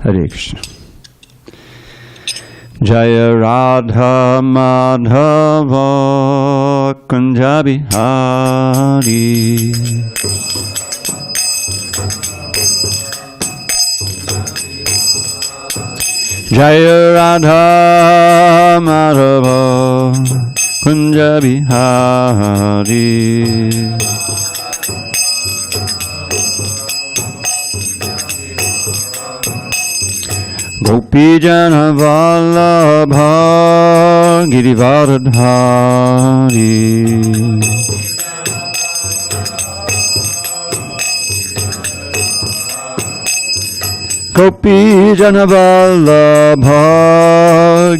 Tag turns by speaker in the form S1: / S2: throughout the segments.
S1: Hare Krishna. Jaya Radha Madhava Kunja Bihari. Jaya Radha Madhava Kunja Bihari. Gopi Jana Vallabha Girivardhari. Gopi Jana Vallabha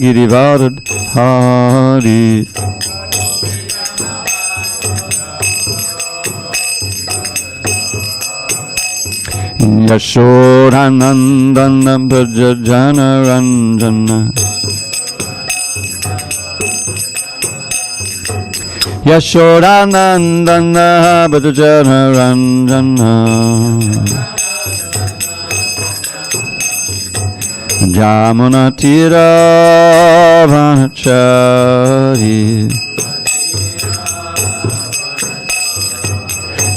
S1: Girivardhari. Yashodanandana Bhajana Ranjana. Yashodanandana Bhajana Ranjana. Jamuna Tira Vanachari.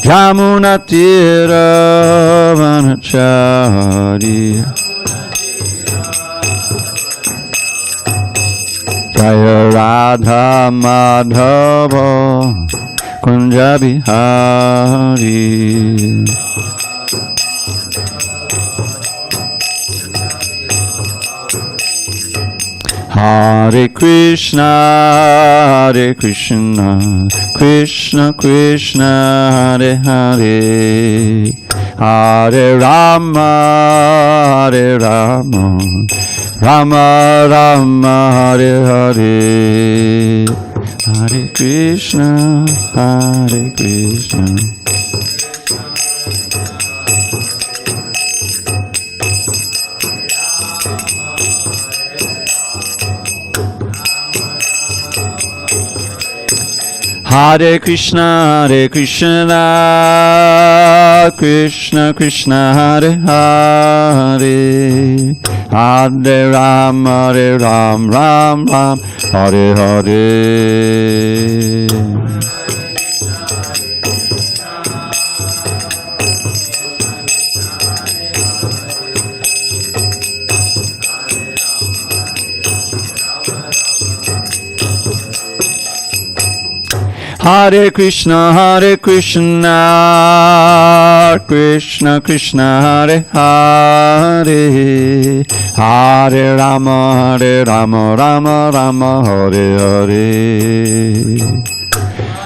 S1: Jamuna Tira Vanachari. Jaya Radha Madhava Kunja Bihari. Hare Krishna, Hare Krishna, Krishna Krishna, Hare Hare, Hare Rama, Hare Rama, Rama Rama, Hare Hare, Hare Krishna, Hare Krishna. Hare Krishna, Hare Krishna, Krishna Krishna, Hare Hare, Hare Ram, Hare Ram, Ram Ram, Hare Hare. Hare Krishna, Hare Krishna, Krishna Krishna, Hare Hare, Hare Rama, Hare Rama, Rama Rama, Hare Hare.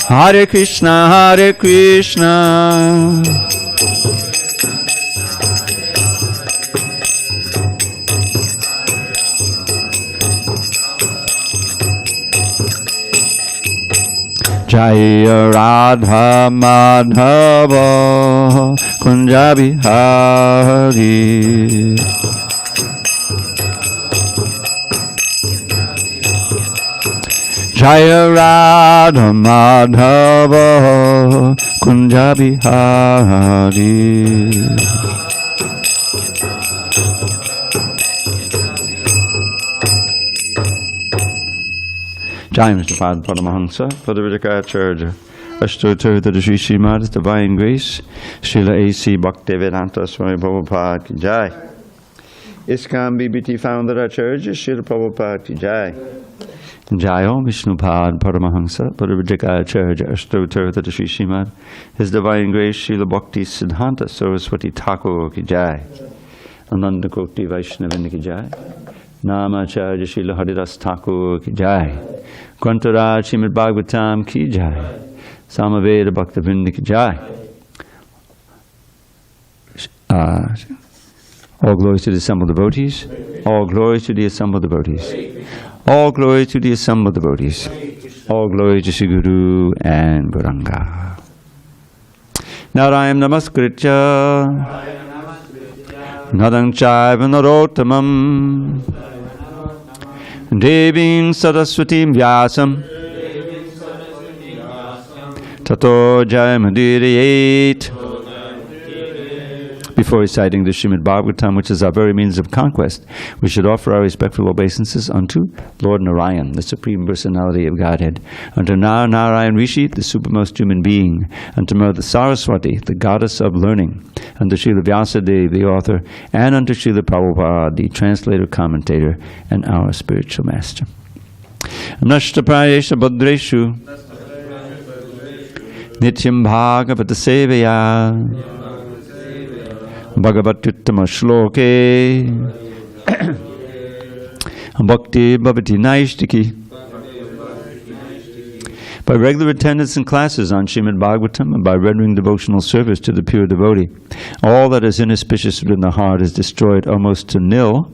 S1: Hare Krishna, Hare Krishna. Jaya Radha Madhava Kunja Bihari. Jaya Radha Madhava Kunja Bihari. Jai Mr. Pad Paramahansa, Padavijaka Ashtotra Sri Srimad Divine Grace, Srila A.C. Bhaktivedanta Swami Prabhupada Ki Jai. ISKCON BBT Founder Acharya Srila Prabhupada Ki Jai. Jai Om Vishnupad Paramahansa, Padavijaka Ashtotra Sri Srimad, His Divine Grace Srila Bhakti Siddhanta Saraswati Thakur Ki Jai. Ananda Koti Vaishnavini Ki Jai. Namacharya Srila Haridas Thakur Ki Jai. Grantaraj Srimad Bhagavatam Ki Jai. Samaveda Bhaktivinoda Ki Jai. All glories to the assembled devotees. All glories to the assembled devotees. All glories to the assembled devotees. All glories to Sri Guru and Gauranga. Narayam Namaskritya Nadang Chaiva Narottamam Devim Saraswatim Vyasam Tato Jayamudiriyet Before reciting the Srimad Bhagavatam, which is our very means of conquest, we should offer our respectful obeisances unto Lord Narayan, the Supreme Personality of Godhead, unto Narayan Rishi, the supermost human being, unto Mother Saraswati, the goddess of learning, unto Srila Vyasadeva, the author, and unto Srila Prabhupada, the translator, commentator, and our spiritual master. Nashtaprayesha Bhadreshu Nityam Bhagavata Sevaya Bhagavatuttama Shloke Bhakti Bhavati Naishtiki. By regular attendance in classes on Srimad Bhagavatam and by rendering devotional service to the pure devotee, all that is inauspicious within the heart is destroyed almost to nil,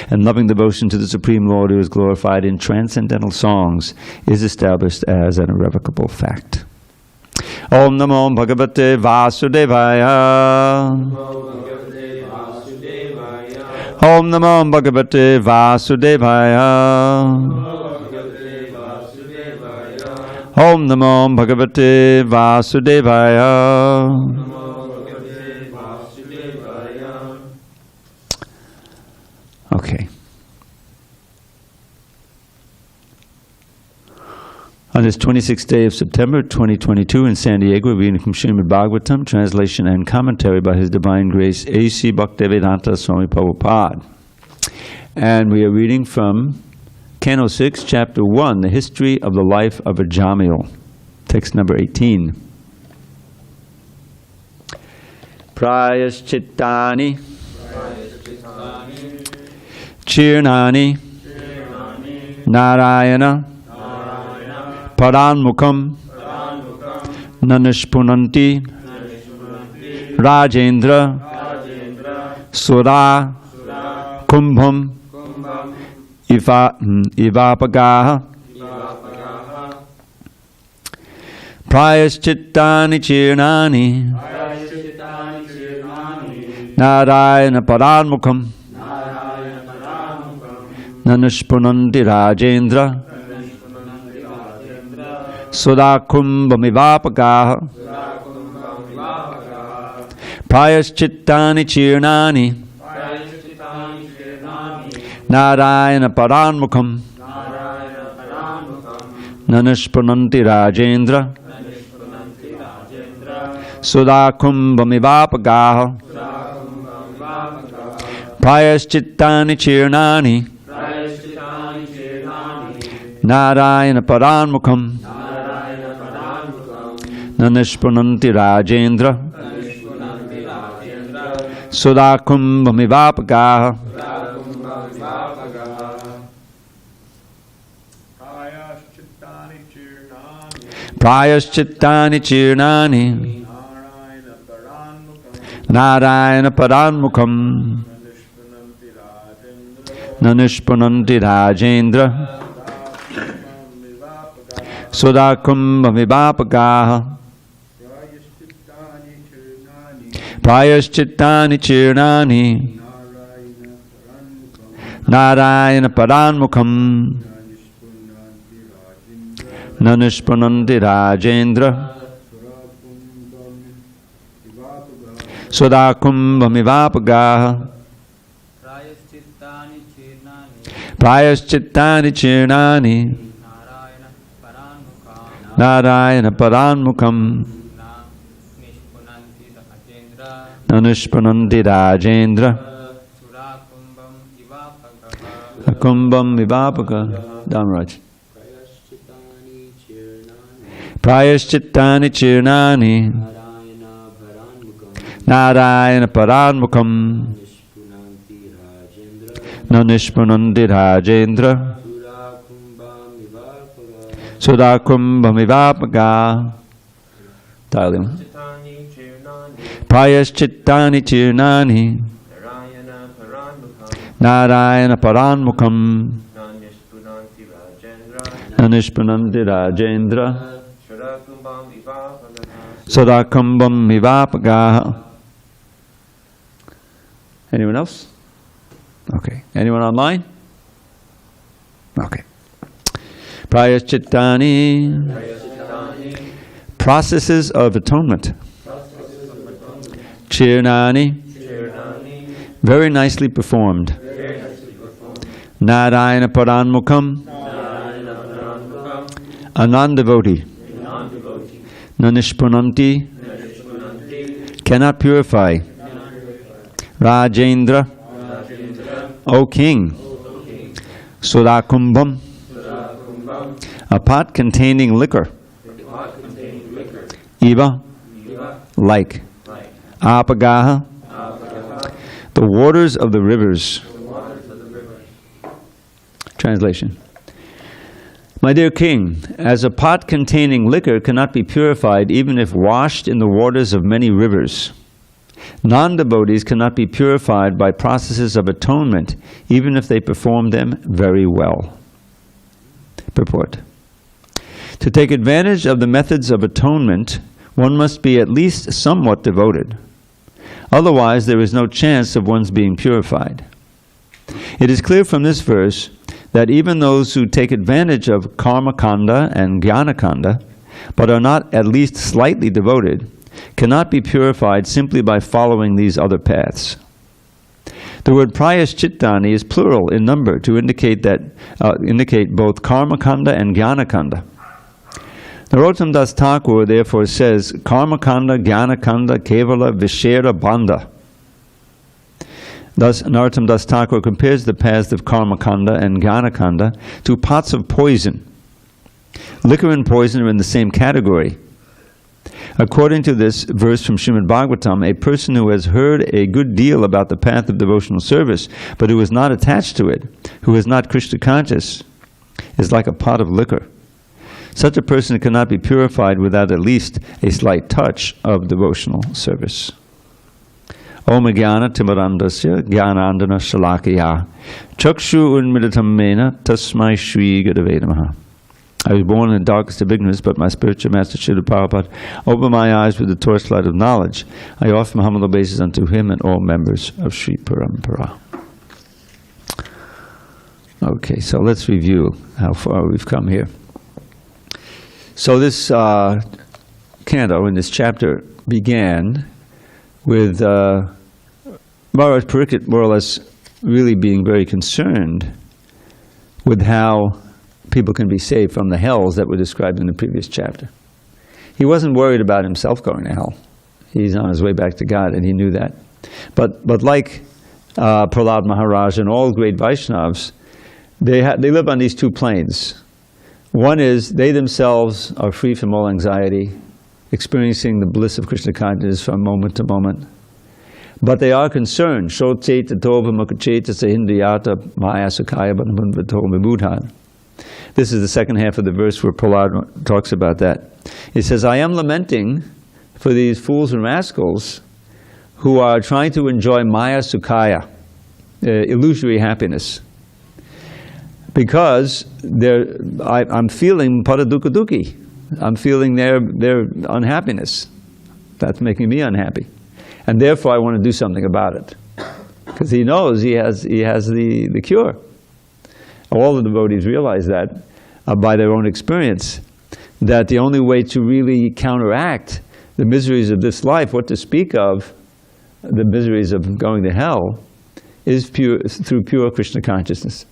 S1: and loving devotion to the Supreme Lord who is glorified in transcendental songs is established as an irrevocable fact. Om Namo Bhagavate Vasudevaya. Om Namo Bhagavate Vasudevaya. Om Namo Bhagavate Vasudevaya. Okay. On this 26th day of September 2022 in San Diego, we're reading from Srimad Bhagavatam, translation and commentary by His Divine Grace A.C. Bhaktivedanta Swami Prabhupada. And we are reading from Canto 6, Chapter 1, The History of the Life of Ajamil, text number 18. Prayaschittani Chirnani Narayana Paranmukham Nanishpunanti Rajendra Sura Kumbham Ivapagaha Prayaschittani Chirnani Narayana Paranmukham Nanishpunanti Rajendra Sudakumbhamivapagaha Prayaschittani Chirnani Narayana Paranmukham Nanishpunanti Rajendra Sudakumbhamivapagaha Prayaschittani Chirnani Narayana Paranmukham Nanishpunanti Rajendra Sudakumbhamivapagaha Prayaschittani Chirnani Narayana Paranmukham Nanishpunanti Rajendra Sudakumbhamivapagaha Prayaschittani Chirnani Narayana Paranmukham Nanishpunanti Rajendra Sudakumbhamivapagaha Prayaschittani Chirnani Narayana Paranmukham Nanishpunanti Rajendra Kumbham Vivapaka Dhamraj Prayaschittani Chirnani Narayana Paranmukham Nanishpunanti Rajendra Sudakumbhamivapaka Talim Prayaschittani Chirnani Narayana Paranmukham Nanishpunanti Rajendra Sudakumbhamivapaka. Anyone else? Okay. Anyone online? Okay. Prayaschittani. Processes of atonement. Chirnani. Very nicely performed. Narayana Paranmukham, a non-devotee, Nanishpunanti, cannot purify. Rajendra, O king, Surakumbham, a pot containing liquor. Iva, like. Apagaha, the waters of the rivers. Translation. My dear king, as a pot containing liquor cannot be purified even if washed in the waters of many rivers, non-devotees cannot be purified by processes of atonement even if they perform them very well. Purport. To take advantage of the methods of atonement, one must be at least somewhat devoted. Otherwise, there is no chance of one's being purified. It is clear from this verse that even those who take advantage of karma kanda and jnana kanda, but are not at least slightly devoted, cannot be purified simply by following these other paths. The word prayaschittani is plural in number to indicate both karma kanda and jnana kanda. Narottam Das Thakur therefore says, karma kanda, jnana kanda, kevala, vishera, bandha. Thus, Narottam Das Thakur compares the paths of karma kanda and jnana kanda to pots of poison. Liquor and poison are in the same category. According to this verse from Srimad Bhagavatam, a person who has heard a good deal about the path of devotional service, but who is not attached to it, who is not Krishna conscious, is like a pot of liquor. Such a person cannot be purified without at least a slight touch of devotional service. Om Jnana Timarandasya Jnanandana Shalakaya Chakshu Unmilitam Mena Tasmai Shri Gurave Namaha. I was born in the darkest of ignorance, but my spiritual master Srila Prabhupada opened my eyes with the torchlight of knowledge. I offer my humble obeisances unto him and all members of Sri Parampara. Okay, so let's review how far we've come here. So this canto in this chapter began with Maharaj Parikshit more or less really being very concerned with how people can be saved from the hells that were described in the previous chapter. He wasn't worried about himself going to hell. He's on his way back to God, and he knew that. But like Prahlad Maharaj and all great Vaishnavas, they live on these two planes. One is they themselves are free from all anxiety, experiencing the bliss of Krishna consciousness from moment to moment. But they are concerned. Shotcheta tova mukacheta sahindriyata maya sukaya bhato vibudhan. This is the second half of the verse where Prahlad talks about that. He says, I am lamenting for these fools and rascals who are trying to enjoy maya sukaya, illusory happiness. Because I'm feeling paradukha dukhi. I'm feeling their unhappiness. That's making me unhappy. And therefore I want to do something about it. Because he knows he has the cure. All the devotees realize that by their own experience, that the only way to really counteract the miseries of this life, what to speak of the miseries of going to hell, is through pure Krishna consciousness.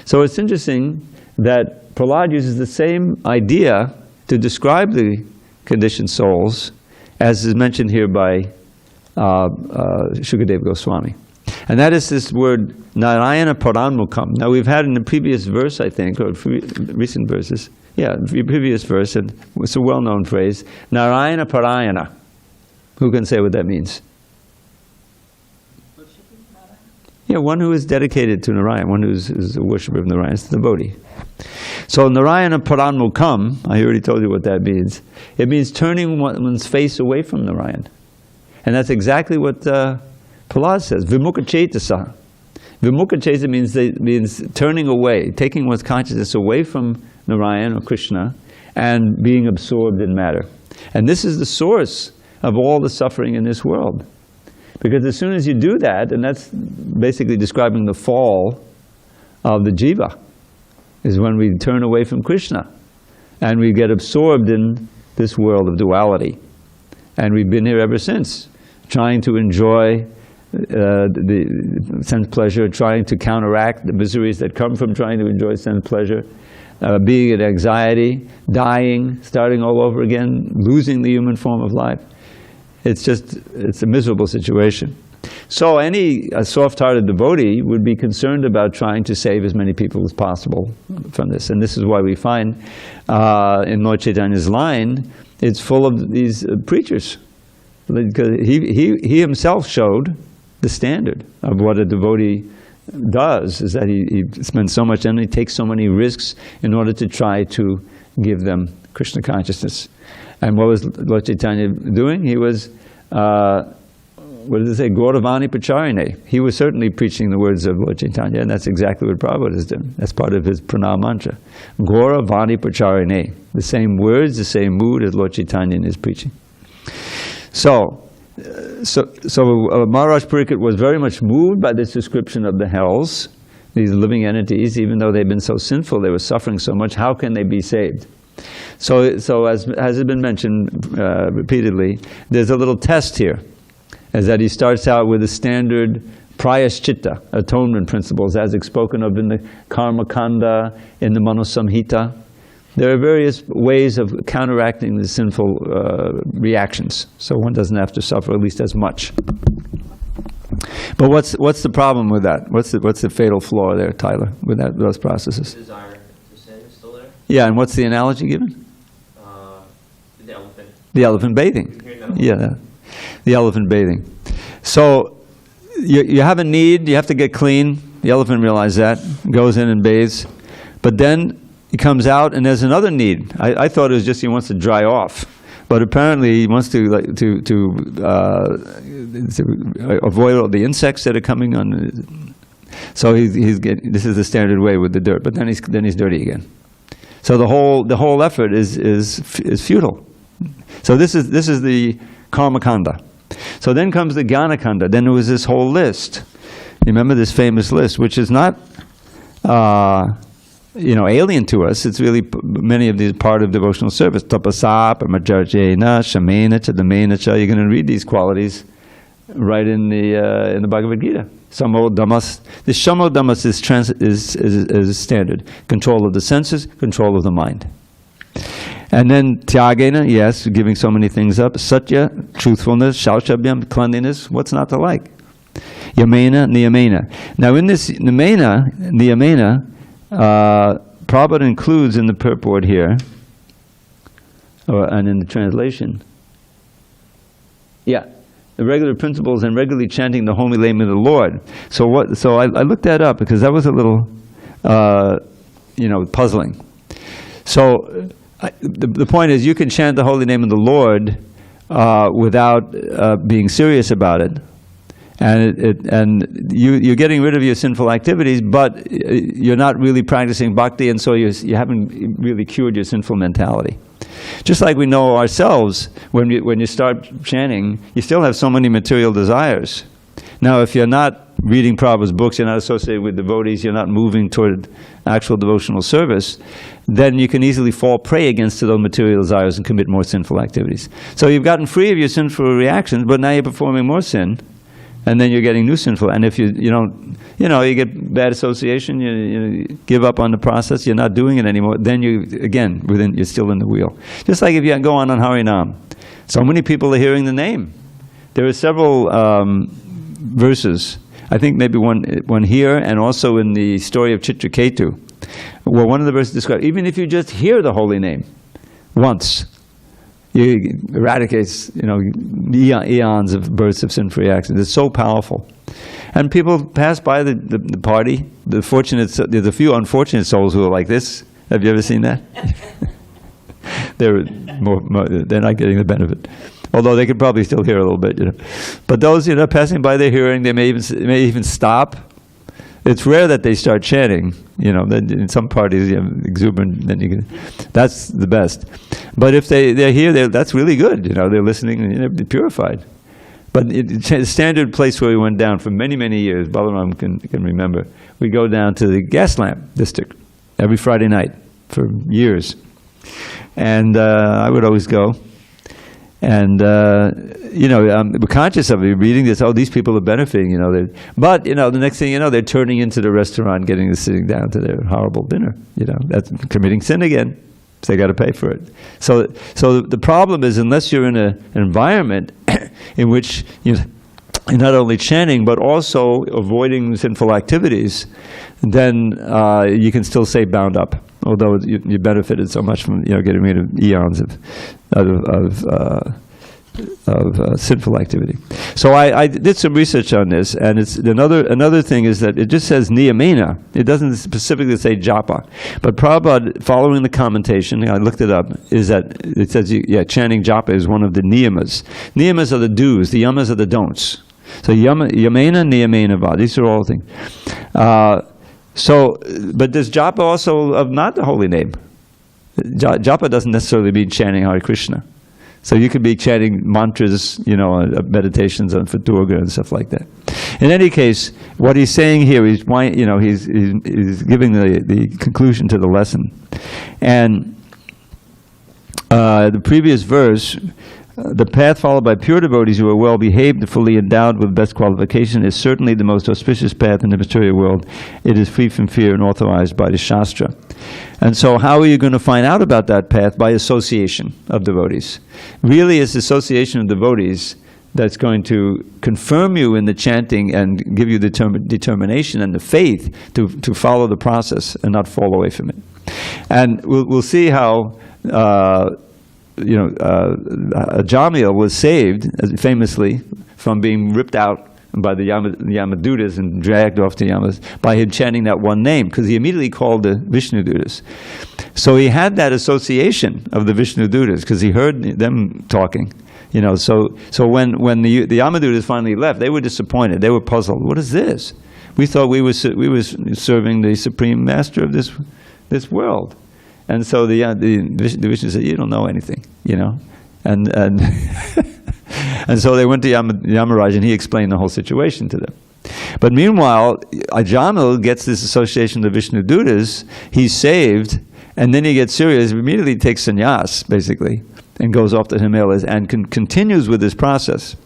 S1: So it's interesting that Prahlad uses the same idea to describe the conditioned souls as is mentioned here by Shukadeva Goswami. And that is this word, Narayana Paranmukham. Now we've had in the previous verse, I think, or recent verses, the previous verse, and it's a well-known phrase, Narayana Parayana. Who can say what that means? Yeah, one who is dedicated to Narayan, one who is a worshipper of Narayan, is the devotee. So Narayana Paranmukham, I already told you what that means. It means turning one's face away from Narayan. And that's exactly what Prahlad says, Vimukha Cetasa. Vimukha Cetasa means turning away, taking one's consciousness away from Narayan or Krishna and being absorbed in matter. And this is the source of all the suffering in this world. Because as soon as you do that, and that's basically describing the fall of the jiva, is when we turn away from Krishna and we get absorbed in this world of duality. And we've been here ever since, trying to enjoy the sense pleasure, trying to counteract the miseries that come from trying to enjoy sense pleasure, being in anxiety, dying, starting all over again, losing the human form of life. It's a miserable situation. So any soft-hearted devotee would be concerned about trying to save as many people as possible from this. And this is why we find in Lord Chaitanya's line, it's full of these preachers. Because he himself showed the standard of what a devotee does, is that he spends so much energy, takes so many risks in order to try to give them Krishna consciousness. And what was Lord Chaitanya doing? He was, what did it say? Gauravani Pacharine. He was certainly preaching the words of Lord Chaitanya, and that's exactly what Prabhupada is doing. That's part of his pranam mantra. Gauravani Pacharine. The same words, the same mood as Lord Chaitanya in his preaching. So Maharaj Pariksit was very much moved by this description of the hells, these living entities. Even though they've been so sinful, they were suffering so much, how can they be saved? So as has been mentioned repeatedly, there's a little test here, is that he starts out with the standard prayaschitta, atonement principles, as it's spoken of in the Karma Kanda, in the Manosamhita. There are various ways of counteracting the sinful reactions, so one doesn't have to suffer at least as much. But what's the problem with that? What's the fatal flaw there, Tyler, with those processes?
S2: The desire to sin is still there.
S1: Yeah, and what's the analogy given?
S2: The elephant.
S1: The elephant bathing. Yeah, the elephant bathing. So you have a need, you have to get clean. The elephant realizes that, goes in and bathes, but then he comes out and there's another need. I thought it was just he wants to dry off, but apparently he wants to avoid all the insects that are coming on. So this is the standard way with the dirt, but then he's dirty again. So the whole effort is futile. So this is the karma kanda. So then comes the jnana kanda. Then there was this whole list. You remember this famous list, which is not alien to us. It's really many of these part of devotional service. Tapasa, Pamajarjena, Shamena, Chadamena Cha. You're going to read these qualities right in the Bhagavad Gita. Samo Dhammas. The Shamo Dhammas is standard. Control of the senses, control of the mind. And then Tyagena, yes, giving so many things up. Satya, truthfulness. Shaushabhyam, cleanliness. What's not to like? Yamena, Niyamena. Now in this Niyamena, Prabhupada includes in the purport here, and in the translation, the regular principles and regularly chanting the holy name of the Lord. So I looked that up because that was a little, puzzling. So the point is, you can chant the holy name of the Lord without being serious about it. And you're getting rid of your sinful activities, but you're not really practicing bhakti, and so you haven't really cured your sinful mentality. Just like we know ourselves, when you start chanting, you still have so many material desires. Now, if you're not reading Prabhupada's books, you're not associated with devotees, you're not moving toward actual devotional service, then you can easily fall prey against those material desires and commit more sinful activities. So you've gotten free of your sinful reactions, but now you're performing more sin. And then you're getting new sinful. And if you you get bad association, you give up on the process, you're not doing it anymore, then you're still in the wheel. Just like if you go on Harinam. So many people are hearing the name. There are several verses, I think maybe one here, and also in the story of Chitraketu, where one of the verses describes, even if you just hear the holy name once, it eradicates, eons of births of sinful reactions. It's so powerful. And people pass by the party. There's a few unfortunate souls who are like this. Have you ever seen that? They're not getting the benefit. Although they could probably still hear a little bit, But those, passing by their hearing, they may even stop. It's rare that they start chanting, Then in some parties, exuberant. Then that's the best. But if they're here, that's really good. They're listening and they're purified. But the standard place where we went down for many, many years, Balaram can remember, we go down to the gas lamp district every Friday night for years. And I would always go. And, we're conscious of it. We're reading this, oh, these people are benefiting, but, the next thing you know, they're turning into the restaurant, sitting down to their horrible dinner, that's committing sin again. So they got to pay for it. So the problem is, unless you're in an environment in which you're not only chanting, but also avoiding sinful activities, then you can still stay bound up. Although you benefited so much from getting rid of eons of sinful activity. So I did some research on this, and it's another thing is that it just says niyamena. It doesn't specifically say japa. But Prabhupada, following the commentation, I looked it up, is that it says chanting japa is one of the niyamas. Niyamas are the do's, the yamas are the don'ts. So yamena, niyamena va. These are all things. But there's japa also of not the holy name. Japa doesn't necessarily mean chanting Hare Krishna. So you could be chanting mantras, meditations on for Durga and stuff like that. In any case, what he's saying here is, he's giving the conclusion to the lesson. And the previous verse, the path followed by pure devotees who are well behaved and fully endowed with best qualification is certainly the most auspicious path in the material world. It is free from fear and authorized by the Shastra. And so how are you going to find out about that path? By association of devotees. Really, it's association of devotees that's going to confirm you in the chanting and give you the determination and the faith to follow the process and not fall away from it. And we'll see how Jamil was saved, famously, from being ripped out by the Yamadutas and dragged off to Yamas by him chanting that one name, because he immediately called the Vishnu Dutas. So he had that association of the Vishnu Dutas because he heard them talking. So when the Yamadutas finally left, they were disappointed. They were puzzled. What is this? We thought we were serving the Supreme Master of this world. And so the Vishnu said, you don't know anything, And and so they went to Yamaraj, and he explained the whole situation to them. But meanwhile, Ajamil gets this association of the Vishnu Dutas, he's saved, and then he gets serious, immediately takes sannyas, basically, and goes off to the Himalayas, and continues with this process.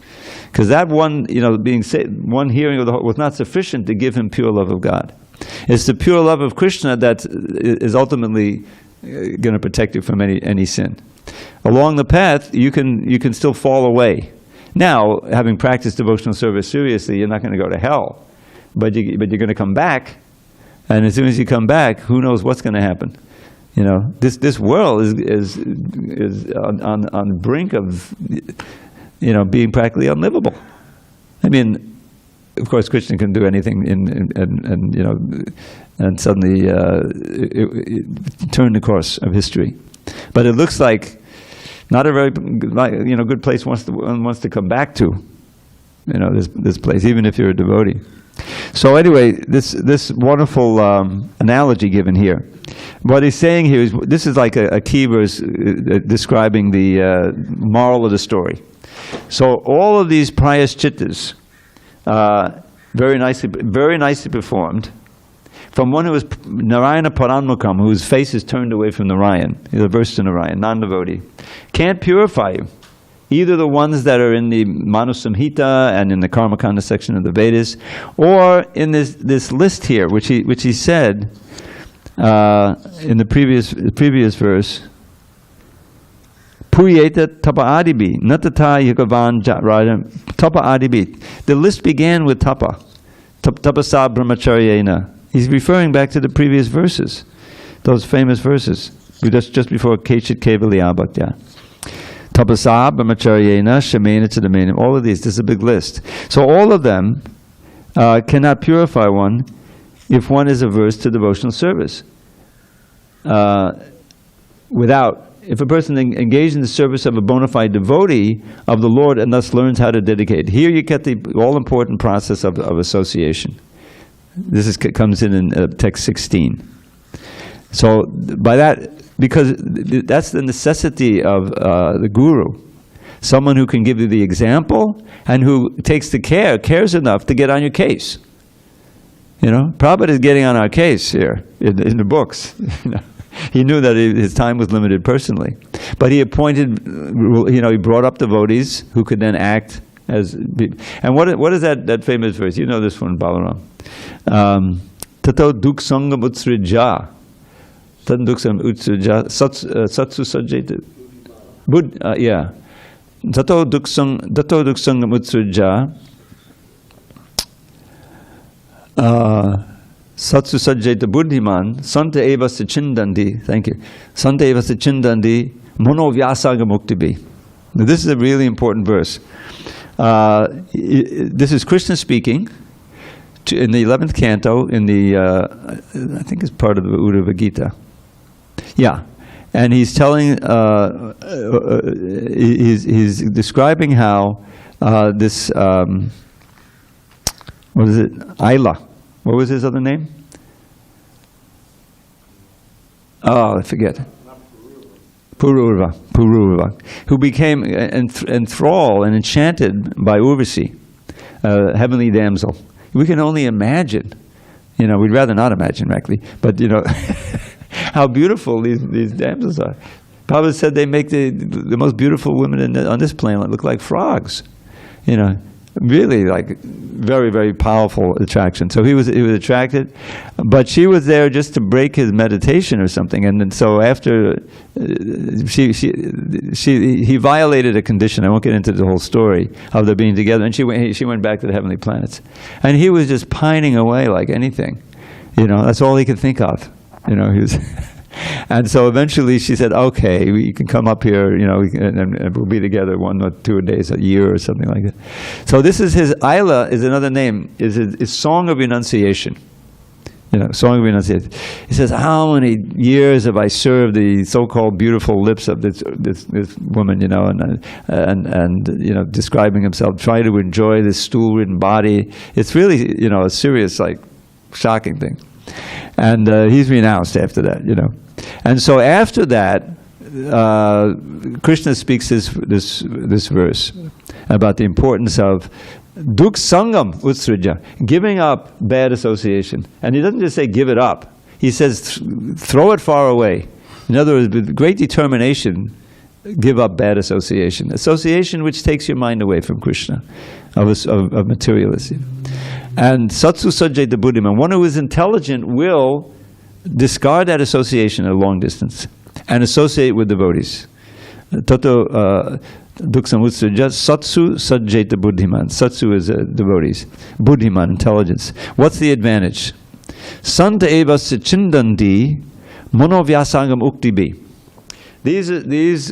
S1: Because that one, being saved, one hearing of the whole was not sufficient to give him pure love of God. It's the pure love of Krishna that is ultimately going to protect you from any sin. Along the path, you can still fall away. Now, having practiced devotional service seriously, you're not going to go to hell, but you're going to come back, and as soon as you come back, who knows what's going to happen? This world is on the brink of being practically unlivable. I mean, of course, Krishna can do anything, and suddenly turn the course of history. But it looks like not a very good place one wants to come back to. This place, even if you're a devotee. So anyway, this wonderful analogy given here. What he's saying here is this is like a key verse describing the moral of the story. So all of these prayaschittas, very nicely performed, from one who is Narayana Paranmukam, whose face is turned away from Narayan, he's averse to Narayan, non-devotee, can't purify you. Either the ones that are in the Manusamhita and in the Karmakanda section of the Vedas, or in this list here, which he said in the previous verse, Puyeta tapa adibi, natata yagavan jatradam, tapa adibi. The list began with tapa, tapasa brahmacharyena. He's referring back to the previous verses, those famous verses, just before Kechit Kevalya Bhaktya. Tapasa brahmacharyena, shamena chadamena, all of these, this is a big list. So all of them cannot purify one if one is averse to devotional service. If a person engaged in the service of a bona fide devotee of the Lord and thus learns how to dedicate. Here you get the all-important process of association. This comes in text 16. So by that, because that's the necessity of the guru. Someone who can give you the example and who takes the cares enough to get on your case. Prabhupada is getting on our case here in the books. He knew that his time was limited personally. But he appointed, he brought up devotees who could then act as... And what is that famous verse? You know this one, Balaram. Tato duk sangam utsrija. Tato duk sangam utsrija. Satsu sajjeta. Yeah. Tato duk sangam utsrija. Satsu sajjeta buddhiman. Santa eva sachindandi. Thank you. Santa eva sachindandi. Mono vyasanga muktibi. Now this is a really important verse. This is Krishna speaking in the 11th canto, in the, I think it's part of the Uddhava Gita. Yeah. And he's telling, he's describing how this, what is it? Aila. What was his other name? Oh, I forget. Pururva, who became enthralled and enchanted by Urvasi, heavenly damsel. We can only imagine, we'd rather not imagine, actually, but how beautiful these damsels are. Prabhupada said they make the most beautiful women on this planet look like frogs, really like very, very powerful attraction. So he was attracted, but she was there just to break his meditation or something. And then, so after he violated a condition. I won't get into the whole story of their being together. And she went back to the heavenly planets, and he was just pining away like anything. That's all he could think of. He was. And so eventually she said, okay, you can come up here, and we'll be together 1 or 2 days a year or something like that. So this is his, Aila is another name, is Song of Renunciation. Song of Renunciation. He says, how many years have I served the so-called beautiful lips of this woman, and describing himself, trying to enjoy this stool-ridden body. It's really, a serious, shocking thing. And he's renounced after that, And so after that, Krishna speaks this verse about the importance of duk sangam utsrija, giving up bad association. And he doesn't just say give it up. He says throw it far away. In other words, with great determination, give up bad association. Association which takes your mind away from Krishna, of materialism. And satsu sajjeta buddhiman, one who is intelligent will discard that association at a long distance and associate with devotees. Tato duksam utsrija satsu sajjeta buddhiman. Satsu is devotees. Buddhiman, intelligence. What's the advantage? Santa eva sachindandi monovyasangam uktibi. These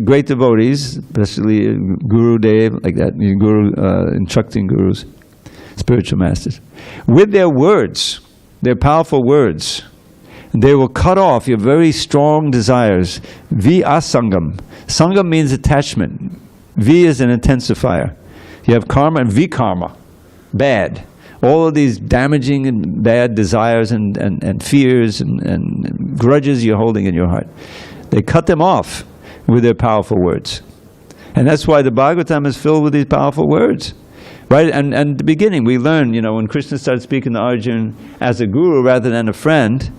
S1: great devotees, especially Guru Dev, like that, Guru instructing gurus, spiritual masters, with their words, their powerful words, they will cut off your very strong desires. Vi asangam. Sangam means attachment. Vi is an intensifier. You have karma and vikarma, bad. All of these damaging and bad desires and fears and grudges you're holding in your heart. They cut them off with their powerful words. And that's why the Bhagavatam is filled with these powerful words. Right? And at the beginning we learn, when Krishna started speaking to Arjuna as a guru rather than a friend,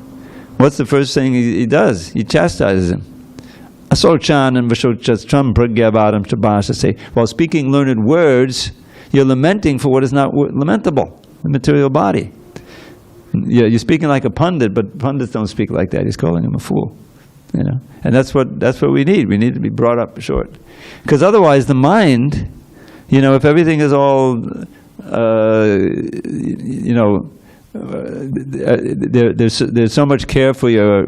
S1: what's the first thing he does? He chastises him. Asochan and Vashochastram Pragyavadam Shabasha say, while speaking learned words, you're lamenting for what is not lamentable, the material body. You're speaking like a pundit, but pundits don't speak like that. He's calling him a fool. And that's what we need. We need to be brought up short. Because otherwise the mind, if everything is all, there's so much care for your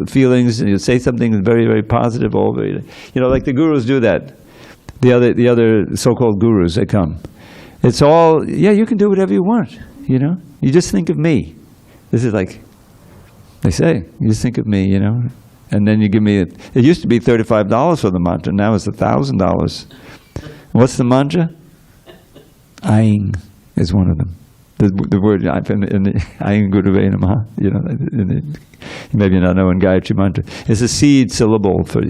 S1: feelings, and you say something that's very, very positive, all very, like the gurus do that. The other so-called gurus that come, it's all, you can do whatever you want. You just think of me. This is like they say, you just think of me. And then you give me it used to be $35 for the mantra. Now it's $1,000. What's the mantra? Aing is one of them. The word Aing Gurave Namaha. Maybe you're not knowing Gayatri mantra. It's a seed syllable for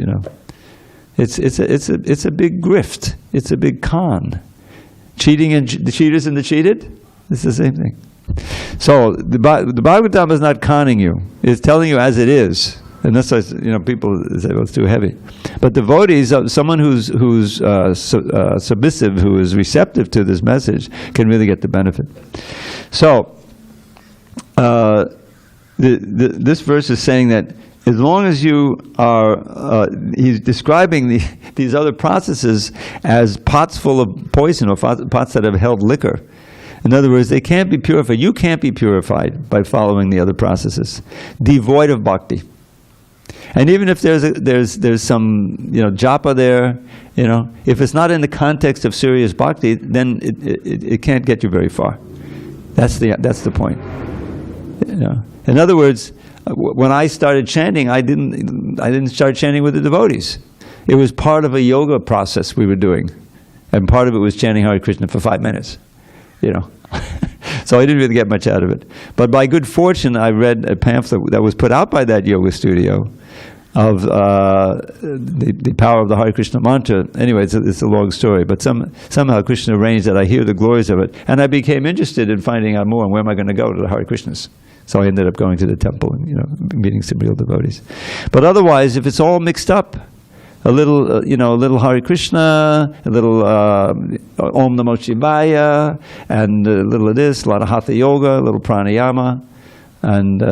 S1: It's a big grift. It's a big con. Cheating and the cheaters and the cheated. It's the same thing. So the Bhagavatam is not conning you. It's telling you as it is. And that's why, people say, well, it's too heavy. But devotees, someone who's submissive, who is receptive to this message, can really get the benefit. So, this verse is saying that as long as you are, he's describing these other processes as pots full of poison, or pots that have held liquor. In other words, they can't be purified. You can't be purified by following the other processes, devoid of bhakti. And even if there's some japa there, if it's not in the context of serious bhakti, then it can't get you very far. That's the point. In other words, when I started chanting, I didn't start chanting with the devotees. It was part of a yoga process we were doing, and part of it was chanting Hare Krishna for 5 minutes. So I didn't really get much out of it. But by good fortune, I read a pamphlet that was put out by that yoga studio of the power of the Hare Krishna mantra. Anyway, it's a long story, but somehow Krishna arranged that I hear the glories of it, and I became interested in finding out more, and where am I going to go to the Hare Krishnas? So I ended up going to the temple and meeting some real devotees. But otherwise, if it's all mixed up, a little Hare Krishna, a little Om Namo Shivaya, and a little of this, a lot of Hatha Yoga, a little pranayama, and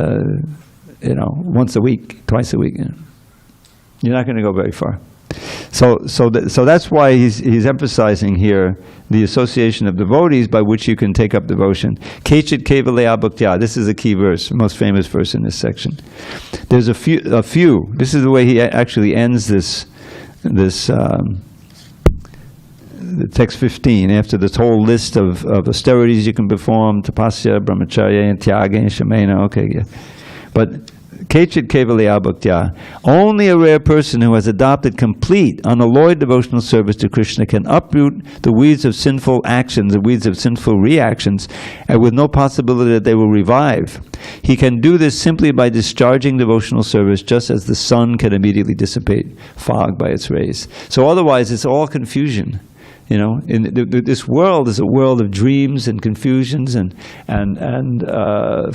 S1: once a week, twice a week, you're not going to go very far. So that's why he's emphasizing here the association of devotees by which you can take up devotion. Kechit kevalaya bhaktya. This is a key verse, most famous verse in this section. There's a few. This is the way he actually ends this text 15, after this whole list of austerities you can perform, tapasya, brahmacharya, and tyaga, and shamena. Okay, yeah. But Kechit kevalaya bhaktya. Only a rare person who has adopted complete, unalloyed devotional service to Krishna can uproot the weeds of sinful actions, the weeds of sinful reactions, and with no possibility that they will revive. He can do this simply by discharging devotional service, just as the sun can immediately dissipate fog by its rays. So otherwise, it's all confusion. This world is a world of dreams and confusions and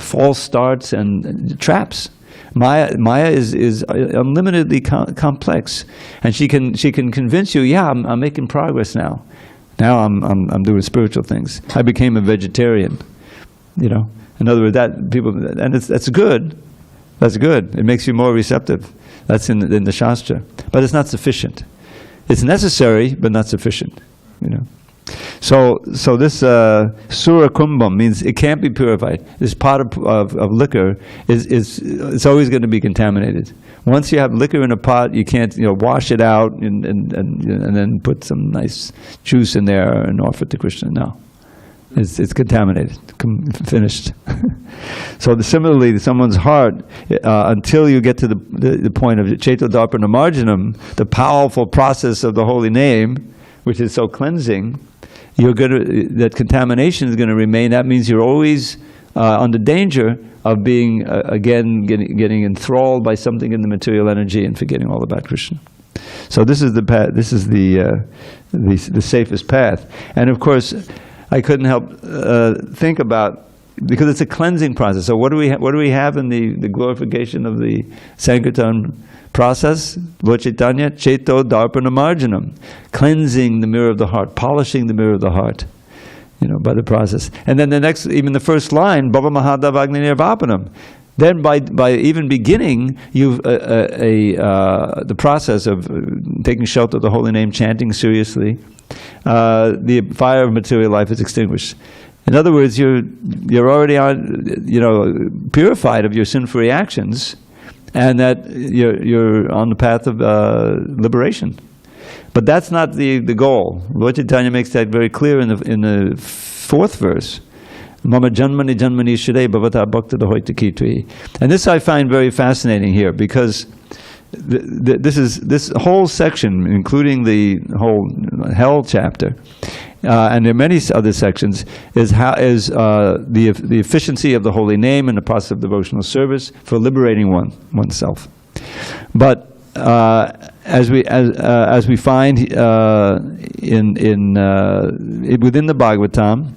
S1: false starts and traps. Maya is unlimitedly complex, and she can convince you, I'm making progress now. Now I'm doing spiritual things. I became a vegetarian. In other words, that's good. That's good. It makes you more receptive. That's in the Shastra, but it's not sufficient. It's necessary, but not sufficient. So this sura kumbham means it can't be purified. This pot of liquor it's always going to be contaminated. Once you have liquor in a pot, you can't wash it out and then put some nice juice in there and offer it to Krishna. No, it's contaminated, finished. So similarly, someone's heart, until you get to the point of Cheto Darpana Marjanam, the powerful process of the holy name, which is so cleansing, that contamination is going to remain. That means you're always under danger of being getting enthralled by something in the material energy and forgetting all about Krishna. So this is the path. This is the safest path. And of course, I couldn't help think about, because it's a cleansing process. So what do we have in the glorification of the Sankirtan process? Lord Chaitanya, Cheto Darpana Marjanam, cleansing the mirror of the heart, polishing the mirror of the heart, by the process. And then even the first line, Bhava Mahadav Agni Nirvapanam. Then by even beginning, the process of taking shelter of the holy name, chanting seriously, the fire of material life is extinguished. In other words, you're already purified of your sinful reactions, and that you're on the path of liberation. But that's not the goal. Lord Chaitanya makes that very clear in the fourth verse. Mama janmani janmani shirei bhavata bhakta dahoita kitvi. And this I find very fascinating here, because this whole section, including the whole hell chapter, and there are many other sections, is the efficiency of the holy name and the process of devotional service for liberating oneself. But as we find within the Bhagavatam,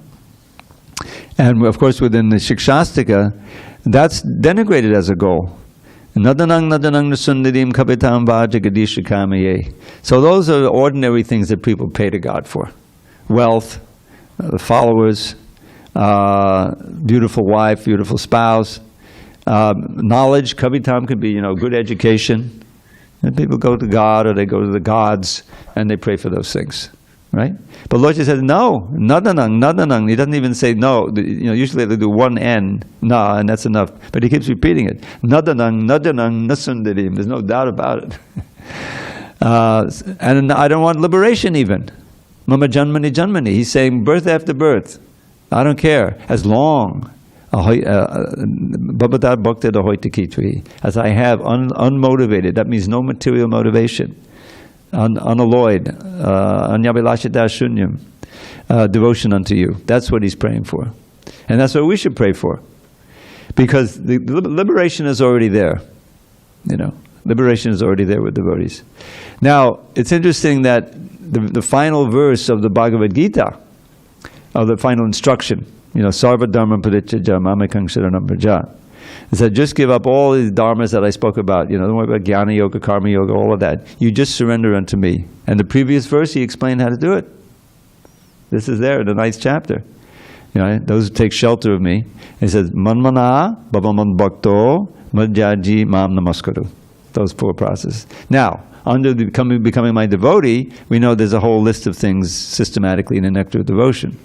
S1: and of course within the Shikshastika, that's denigrated as a goal. Nadanang nadanang nasundadim kapitam vaja gadisha kamaye. So those are the ordinary things that people pay to God for. Wealth, followers, beautiful wife, beautiful spouse, knowledge. Kavitam could be, good education. And people go to God or they go to the gods and they pray for those things, right? But Lord says, no, nadanang, nadanang. He doesn't even say no. Usually they do one N, na, and that's enough. But he keeps repeating it. Nadanang, nadanang, nasundarim. There's no doubt about it. And I don't want liberation even. Mama janmani janmani. He's saying birth after birth. I don't care. As long as I have unmotivated, that means no material motivation, unalloyed, anyabilashita shunyam, devotion unto you. That's what he's praying for. And that's what we should pray for. Because the liberation is already there. Liberation is already there with devotees. Now, it's interesting that the final verse of the Bhagavad Gita, of the final instruction, sarva dharma parityajya mamekang sharanam vraja. It said, just give up all these dharmas that I spoke about. Don't worry about jnana yoga, karma yoga, all of that. You just surrender unto me. And the previous verse, he explained how to do it. This is there in the 9th chapter. Those who take shelter of me. He says, manmana bhavaman bhakto madhyaji mam namaskaru. Those 4 processes. Now, under becoming my devotee, we know there's a whole list of things systematically in the nectar of devotion.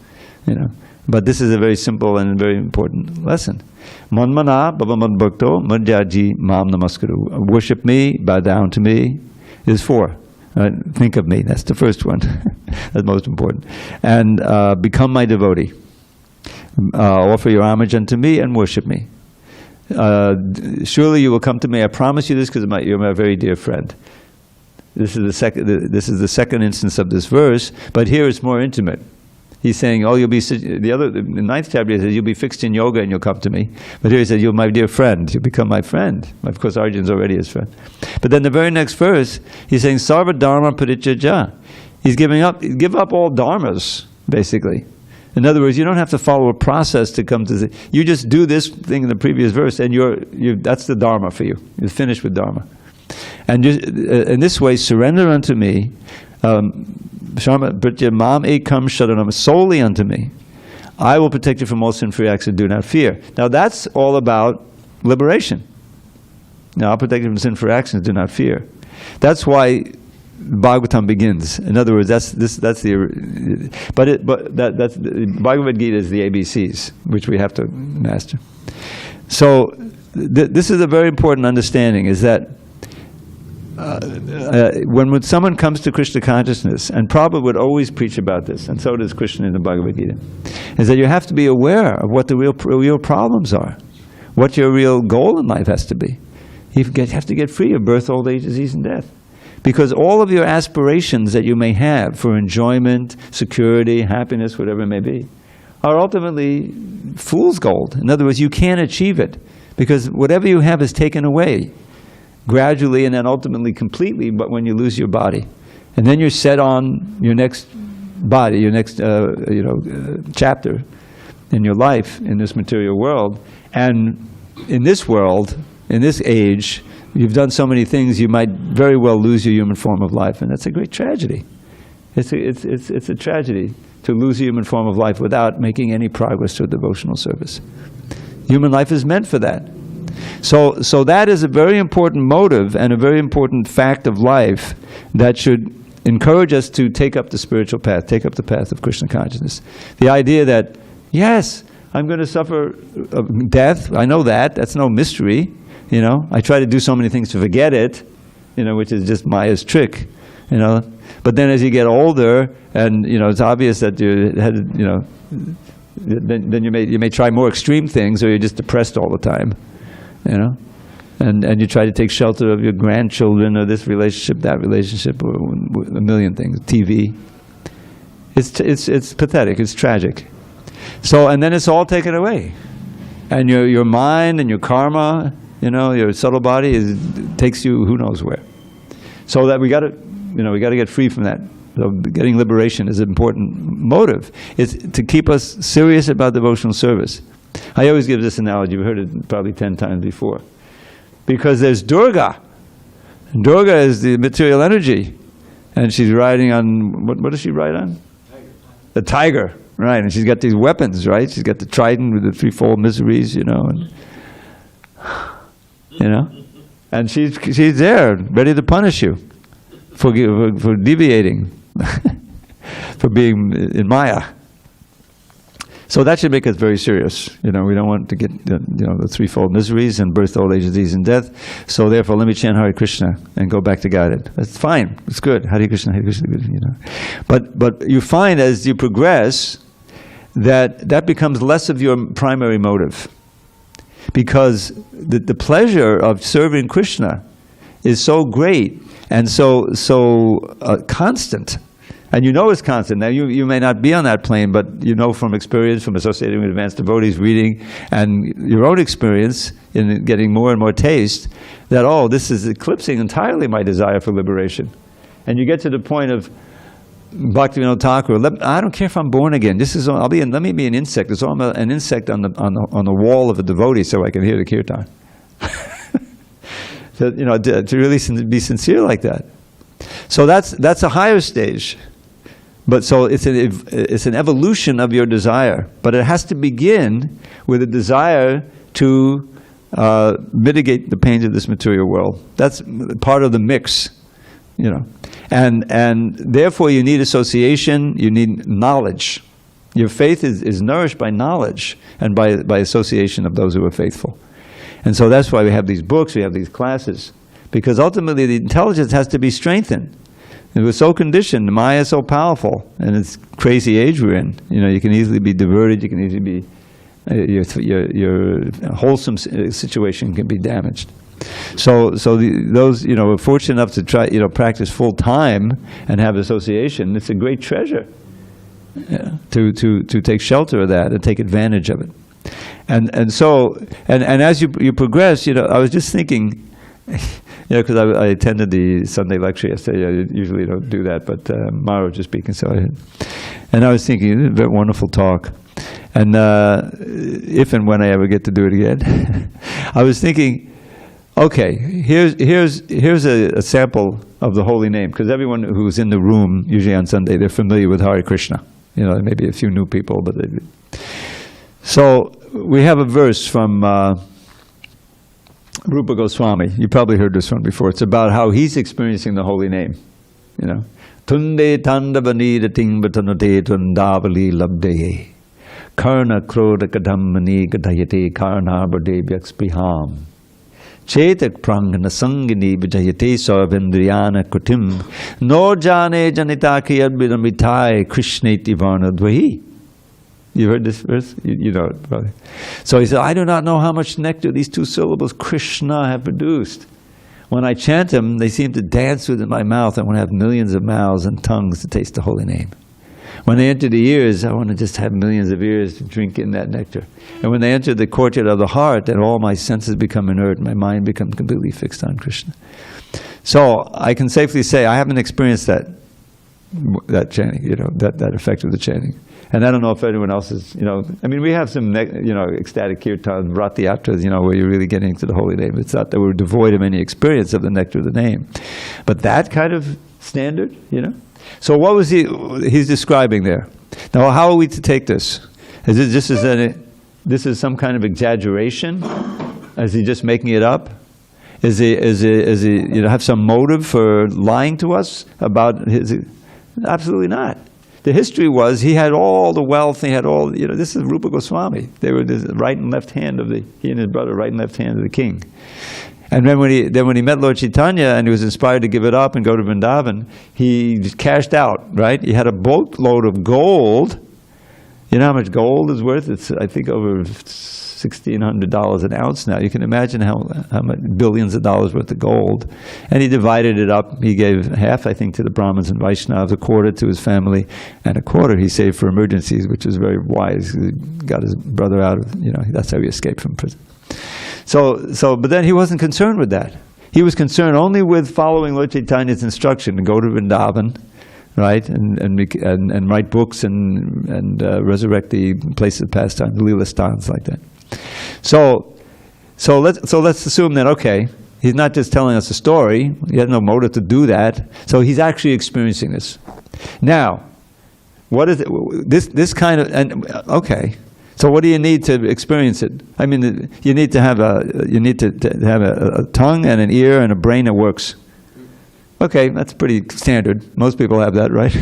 S1: But this is a very simple and very important lesson. Manmana bhavamad bhakto madhyaji mam namaskaru. Worship me, bow down to me, is 4. Think of me, that's the first one. That's most important. And become my devotee. Offer your homage unto me and worship me. Surely you will come to me. I promise you this because you're my very dear friend. This is the second instance of this verse, but here it's more intimate. He's saying, you'll be, the 9th chapter he says, you'll be fixed in yoga and you'll come to me. But here he says, you're my dear friend, you'll become my friend. Of course, Arjun's already his friend. But then the very next verse, he's saying, sarva dharma parityajya. He's give up all dharmas, basically. In other words, you don't have to follow a process to come to you just do this thing in the previous verse and that's the dharma for you. You're finished with dharma. And in this way, surrender unto me, solely unto me. I will protect you from all sin-free acts and do not fear. Now that's all about liberation. Now I'll protect you from sin-free actions, do not fear. That's why Bhagavatam begins. In other words, that's the Bhagavad Gita is the ABCs, which we have to master. So this is a very important understanding, is that when someone comes to Krishna consciousness, and Prabhupada would always preach about this, and so does Krishna in the Bhagavad Gita, is that you have to be aware of what the real problems are, what your real goal in life has to be. You have to get free of birth, old age, disease, and death. Because all of your aspirations that you may have for enjoyment, security, happiness, whatever it may be, are ultimately fool's gold. In other words, you can't achieve it, because whatever you have is taken away. Gradually and then ultimately completely, but when you lose your body. And then you're set on your next body, your next chapter in your life in this material world. And in this world, in this age, you've done so many things, you might very well lose your human form of life. And that's a great tragedy. It's a tragedy to lose a human form of life without making any progress to a devotional service. Human life is meant for that. So that is a very important motive and a very important fact of life that should encourage us to take up the spiritual path, take up the path of Krishna consciousness. The idea that, yes, I'm going to suffer death, I know that's no mystery, I try to do so many things to forget it, which is just Maya's trick, But then as you get older, and it's obvious that then you may try more extreme things, or you're just depressed all the time. And you try to take shelter of your grandchildren, or this relationship, that relationship, or a million things, TV. It's pathetic, it's tragic. So, and then it's all taken away. And your mind and your karma, your subtle body takes you who knows where. So that we got to get free from that. So getting liberation is an important motive. It's to keep us serious about devotional service. I always give this analogy, you've heard it probably 10 times before. Because there's Durga. Durga is the material energy. And she's riding on, what does she ride on? Tiger. The tiger, right. And she's got these weapons, right? She's got the trident with the threefold miseries, and she's there, ready to punish you for deviating, for being in Maya. So that should make us very serious. We don't want to get the threefold miseries and birth, old age, disease, and death. So therefore, let me chant Hare Krishna and go back to guided. That's fine. It's good. Hare Krishna, Hare Krishna. But you find as you progress that becomes less of your primary motive, because the pleasure of serving Krishna is so great and so constant. And it's constant. Now, you may not be on that plane, but from experience, from associating with advanced devotees, reading, and your own experience in getting more and more taste, that, this is eclipsing entirely my desire for liberation. And you get to the point of Bhaktivinoda Thakur, I don't care if I'm born again. Let me be an insect. There's all an insect on the wall of a devotee so I can hear the kirtan. So, to really be sincere like that. So that's a higher stage. But so it's an evolution of your desire, but it has to begin with a desire to mitigate the pains of this material world. That's part of the mix, and therefore you need association, you need knowledge. Your faith is nourished by knowledge and by association of those who are faithful. And so that's why we have these books, we have these classes, because ultimately the intelligence has to be strengthened. It was so conditioned. Maya is so powerful, and it's crazy age we're in. You can easily be diverted. You can easily be your wholesome situation can be damaged. So those are fortunate enough to try practice full time and have association. It's a great treasure to take shelter of that and take advantage of it. And so as you progress, I was just thinking. Because I attended the Sunday lecture yesterday. I usually don't do that, but Mara was just speaking, so and I was thinking, this is a very wonderful talk. And if and when I ever get to do it again, I was thinking, okay, here's a sample of the holy name, because everyone who's in the room, usually on Sunday, they're familiar with Hare Krishna. There may be a few new people, but so we have a verse from Rupa Goswami. You probably heard this one before. It's about how he's experiencing the holy name. Tunde tandavani ting batanate tundavali labde karna kroda kadhammani gadayate karnabade vyakspiham chetak prangana sangini vijayate sarvendriyana kutim no jane janitaki advidamitai krishneti varnadvahi. You heard this verse? You know it probably. So he said, I do not know how much nectar these two syllables Krishna have produced. When I chant them, they seem to dance within my mouth. I want to have millions of mouths and tongues to taste the holy name. When they enter the ears, I want to just have millions of ears to drink in that nectar. And when they enter the courtyard of the heart, then all my senses become inert, my mind becomes completely fixed on Krishna. So I can safely say I haven't experienced that chanting, that effect of the chanting. And I don't know if anyone else is, we have some, ecstatic kirtan, vratyatras, where you're really getting into the holy name. It's not that we're devoid of any experience of the nectar of the name. But that kind of standard, So what was he's describing there? Now, how are we to take this? This is some kind of exaggeration? Is he just making it up? Is he have some motive for lying to us about his? Absolutely not. The history was he had all the wealth, he had all, this is Rupa Goswami. They were the right and left hand he and his brother, right and left hand of the king. And then when he met Lord Chaitanya and he was inspired to give it up and go to Vrindavan, he just cashed out, right? He had a boatload of gold. You know how much gold is worth? It's, I think, over $1,600 an ounce now. You can imagine how much billions of dollars worth of gold. And he divided it up. He gave half, I think, to the Brahmins and Vaishnavas, a quarter to his family, and a quarter he saved for emergencies, which was very wise. He got his brother out of, that's how he escaped from prison. But then he wasn't concerned with that. He was concerned only with following Lord Chaitanya's instruction to go to Vrindavan, right, and write books and resurrect the places of pastime, the Leela Sthans like that. So So let's assume that, okay, he's not just telling us a story. He has no motive to do that. So he's actually experiencing this. Now, what is it? This kind of, and okay. So what do you need to experience it? I mean, you need to have a tongue and an ear and a brain that works. Okay, that's pretty standard. Most people have that, right?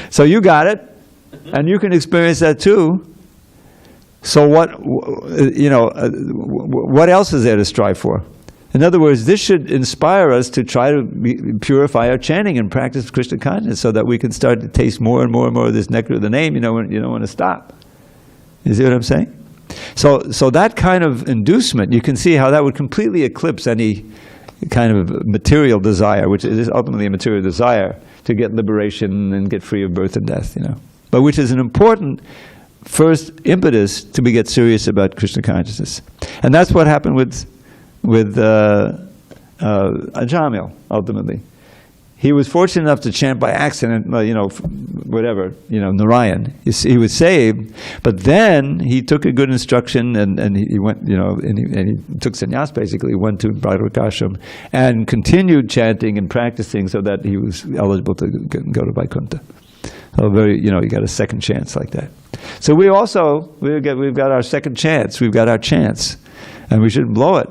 S1: So you got it, and you can experience that too. So what else is there to strive for? In other words, this should inspire us to try to purify our chanting and practice Krishna consciousness so that we can start to taste more and more and more of this nectar of the name. You don't want to stop. You see what I'm saying? So that kind of inducement, you can see how that would completely eclipse any kind of material desire, which is ultimately a material desire to get liberation and get free of birth and death, but which is an important first impetus to get serious about Krishna consciousness. And that's what happened with Ajamil, ultimately. He was fortunate enough to chant by accident, Narayan. He was saved, but then he took a good instruction and he went, and he took sannyas basically, went to Bhagavad and continued chanting and practicing so that he was eligible to go to Vaikuntha. So you got a second chance like that. So we've got our second chance. We've got our chance, and we shouldn't blow it.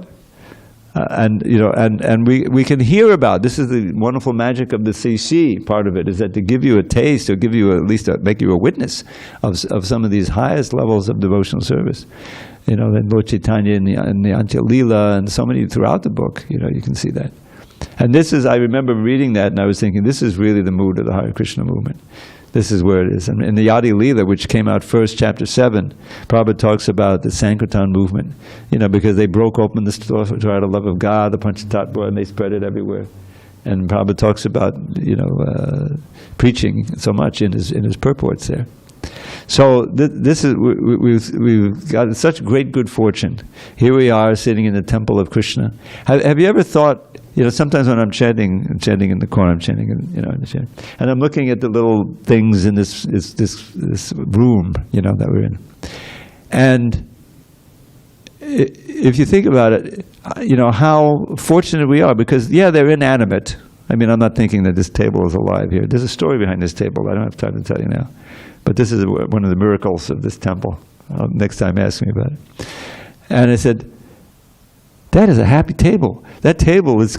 S1: And we can hear about, this is the wonderful magic of the CC part of it, is that to give you a taste, or give you at least make you a witness of some of these highest levels of devotional service. The Lord Chaitanya and the Antya Lila and so many throughout the book, you can see that. And this is, I remember reading that and I was thinking, this is really the mood of the Hare Krishna movement. This is where it is. And in the Yadi Leela, which came out first, chapter 7, Prabhupada talks about the Sankirtan movement, because they broke open the store to the love of God, the Panchatattva, and they spread it everywhere. And Prabhupada talks about, preaching so much in his purports there. So this is, we've got such great good fortune. Here we are sitting in the temple of Krishna. Have you ever thought, sometimes when I'm chanting in the corner, I'm chanting, and I'm looking at the little things in this room, that we're in. And if you think about it, how fortunate we are, because they're inanimate. I mean, I'm not thinking that this table is alive here. There's a story behind this table. I don't have time to tell you now. But this is one of the miracles of this temple. Next time ask me about it. And I said, that is a happy table. That table is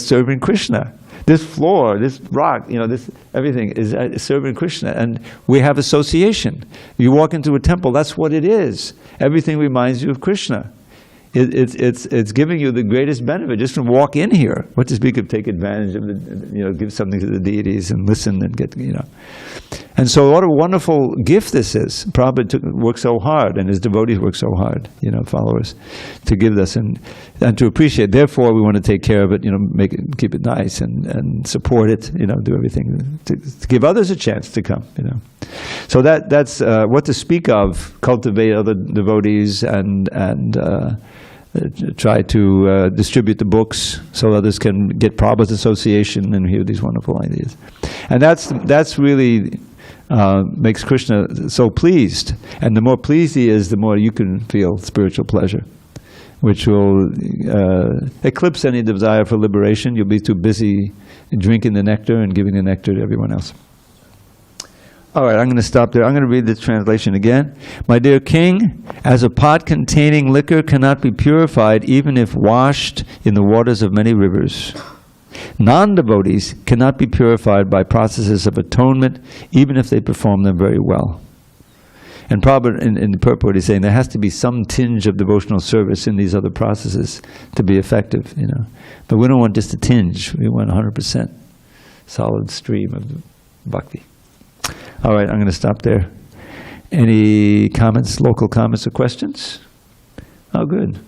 S1: serving Krishna. This floor, this rock, this everything is serving Krishna. And we have association. You walk into a temple, that's what it is. Everything reminds you of Krishna. It's giving you the greatest benefit just from walk in here. What to speak of take advantage of give something to the deities and listen and get, And so what a wonderful gift this is. Prabhupada worked so hard, and his devotees work so hard, followers, to give this and to appreciate. Therefore, we want to take care of it, keep it nice and support it, do everything to give others a chance to come, So that's what to speak of, cultivate other devotees and try to distribute the books so others can get Prabhupada's association and hear these wonderful ideas. And that's really makes Krishna so pleased. And the more pleased he is, the more you can feel spiritual pleasure, which will eclipse any desire for liberation. You'll be too busy drinking the nectar and giving the nectar to everyone else. All right, I'm going to stop there. I'm going to read this translation again. My dear king, as a pot containing liquor cannot be purified even if washed in the waters of many rivers, non-devotees cannot be purified by processes of atonement even if they perform them very well. And Prabhupada in the purport is saying there has to be some tinge of devotional service in these other processes to be effective, But we don't want just a tinge. We want 100% solid stream of Bhakti. All right, I'm going to stop there. Any comments, local comments or questions? Oh, good.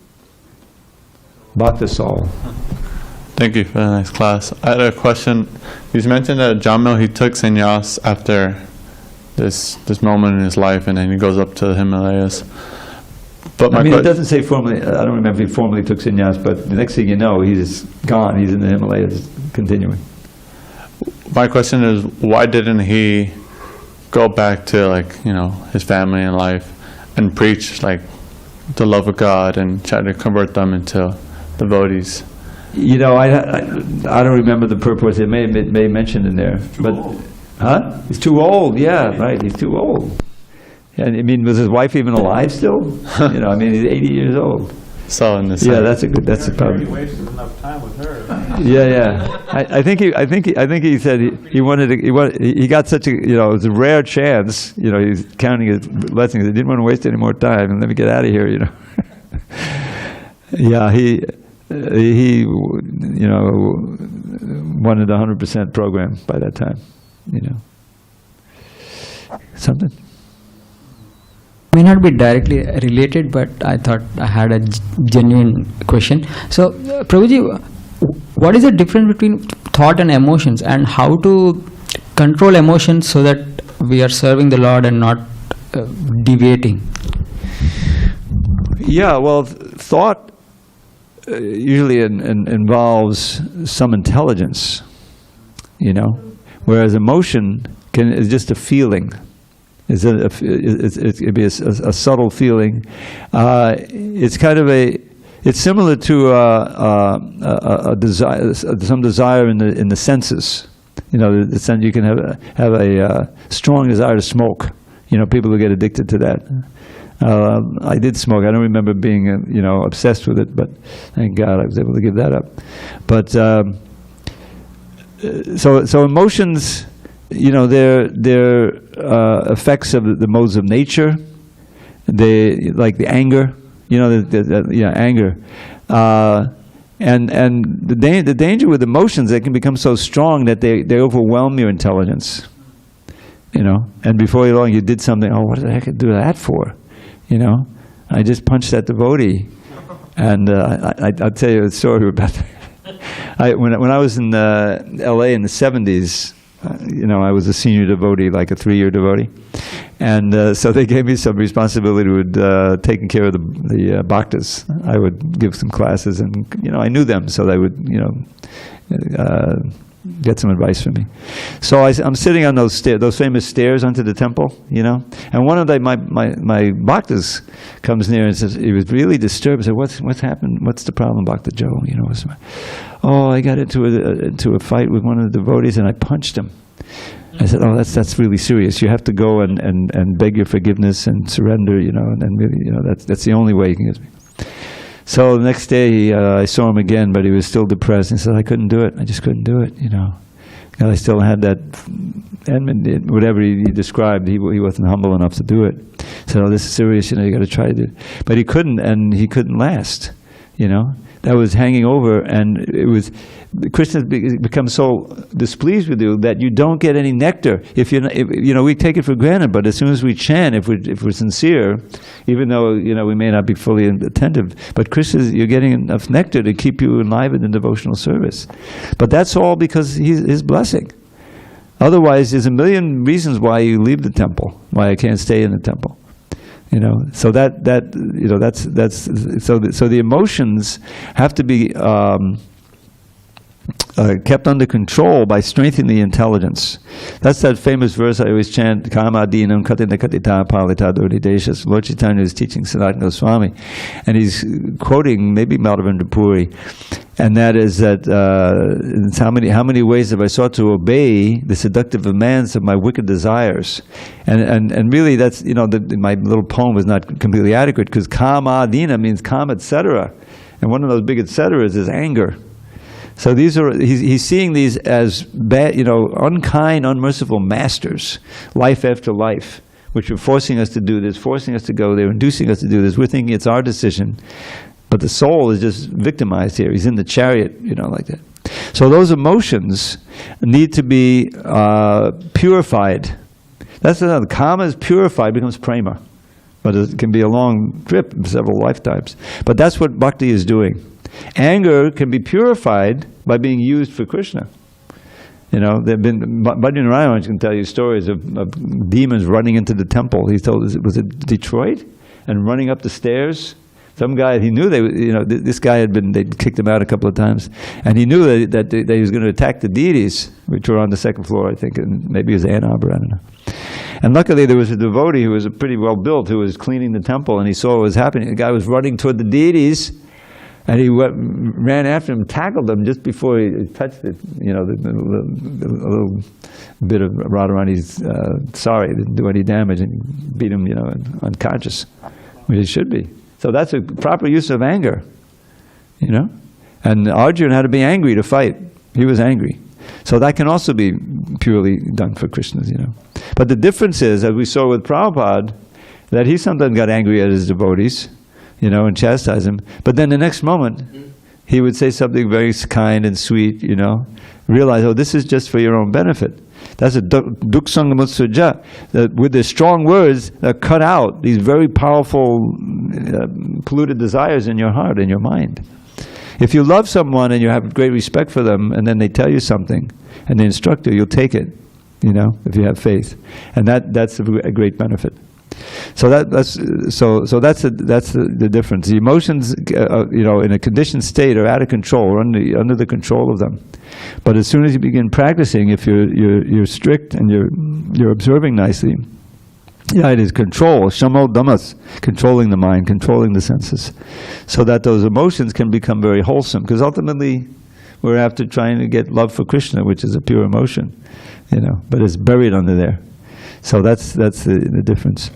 S1: Bhakti Saul.
S3: Thank you for the nice class. I had a question. You mentioned that Jamil, he took sannyas after this moment in his life, and then he goes up to the Himalayas. But
S1: it doesn't say formally. I don't remember if he formally took sannyas, but the next thing you know, he's gone. He's in the Himalayas, continuing.
S3: My question is, why didn't he go back to his family and life and preach the love of God and try to convert them into devotees.
S1: You know, I don't remember the purport. It may mention in there, but huh? He's too old. Yeah, right. He's too old. And I mean, was his wife even alive still? You know, I mean, he's 80 years old.
S3: So in this.
S1: Yeah, that's a problem.
S4: He wasted enough time with her.
S1: Yeah. I think he said he got such a, you know, it was a rare chance. You know, he's counting his blessings. He didn't want to waste any more time and let me get out of here. You know. Yeah, he you know, wanted a 100% program by that time. You know, something.
S5: May not be directly related, but I thought I had a genuine question. So, Prabhuji, what is the difference between thought and emotions, and how to control emotions so that we are serving the Lord and not deviating?
S1: Yeah, well, thought usually involves some intelligence, you know, whereas emotion is just a feeling. It could be a subtle feeling. It's kind of it's similar to a desire, some desire in the senses. You know, the sense you can have a strong desire to smoke. You know, people who get addicted to that. I did smoke. I don't remember being you know, obsessed with it, but thank God I was able to give that up. But so emotions, you know, they're effects of the modes of nature. They, like the anger, you know, anger, and the danger with emotions, they can become so strong that they overwhelm your intelligence. You know, and before you long, you did something. Oh, what the heck did I do that for? You know, I just punched that devotee, and I'll tell you a story about that. When I was in L.A. in the 70s. You know, I was a senior devotee, like a 3-year devotee, and so they gave me some responsibility with taking care of the bhaktas. I would give some classes, and you know, I knew them, so they would, you know, get some advice from me. So I'm sitting on those famous stairs onto the temple, you know, and one of my bhaktas comes near and says, he was really disturbed. I said, what's happened? What's the problem, Bhakta Joe? You know, oh, I got into a fight with one of the devotees and I punched him. I said, oh, that's really serious. You have to go and beg your forgiveness and surrender, you know, and really, you know, that's the only way you can get me. So the next day I saw him again, but he was still depressed. He said, I couldn't do it. I just couldn't do it, you know. And I still had that, and whatever he described, he wasn't humble enough to do it. He said, oh, this is serious, you know, you got to try to. But he couldn't, and he couldn't last, you know. That was hanging over, and it was, Krishna becomes so displeased with you that you don't get any nectar. If you know, we take it for granted, but as soon as we chant, if we're sincere, even though, you know, we may not be fully attentive, but Krishna, you're getting enough nectar to keep you enlivened in devotional service. But that's all because his blessing. Otherwise, there's a million reasons why you leave the temple, why I can't stay in the temple. You know, so so the emotions have to be kept under control by strengthening the intelligence. That's that famous verse I always chant, Kama Dinam Katina Katita Palita Dodideshas. Lord Chaitanya is teaching Sanatana Goswami, and he's quoting maybe Madhavendra Puri, and that is that how many ways have I sought to obey the seductive demands of my wicked desires, and really that's, you know, my little poem was not completely adequate, because Kama Dina means Kama, etc., and one of those big etceteras is anger. So these are, he's seeing these as bad, you know, unkind, unmerciful masters, life after life, which are forcing us to do this, forcing us to go there, inducing us to do this. We're thinking it's our decision, but the soul is just victimized here. He's in the chariot, you know, like that. So those emotions need to be purified. That's another. Kama is purified, becomes prema, but it can be a long trip, several lifetimes. But that's what bhakti is doing. Anger can be purified by being used for Krishna. You know, there have been, Bhajan Raj can tell you stories of demons running into the temple. He told us, was it Detroit? And running up the stairs. Some guy, he knew you know, this guy they'd kicked him out a couple of times. And he knew that he was going to attack the deities, which were on the second floor, I think, and maybe it was Ann Arbor, I don't know. And luckily there was a devotee who was pretty well built, who was cleaning the temple, and he saw what was happening. The guy was running toward the deities, and he ran after him, tackled him just before he touched it. You know, a little bit of Radharani's sorry, didn't do any damage, and beat him, you know, unconscious, which he should be. So that's a proper use of anger, you know. And Arjuna had to be angry to fight. He was angry. So that can also be purely done for Krishna, you know. But the difference is, as we saw with Prabhupada, that he sometimes got angry at his devotees, you know, and chastised them. But then the next moment, he would say something very kind and sweet, you know. Realize, oh, this is just for your own benefit. That's a duksanghamutsuja. With the strong words that cut out these very powerful polluted desires in your heart, in your mind. If you love someone and you have great respect for them, and then they tell you something, and they instruct you, you'll take it, you know, if you have faith. And that's a great benefit. So that's the difference. The emotions, you know, in a conditioned state are out of control, under the control of them. But as soon as you begin practicing, if you're strict and you're observing nicely, yeah, it is control, shamo dhammas, controlling the mind, controlling the senses, so that those emotions can become very wholesome. Because ultimately, we're after trying to get love for Krishna, which is a pure emotion, you know, but it's buried under there. So that's the difference.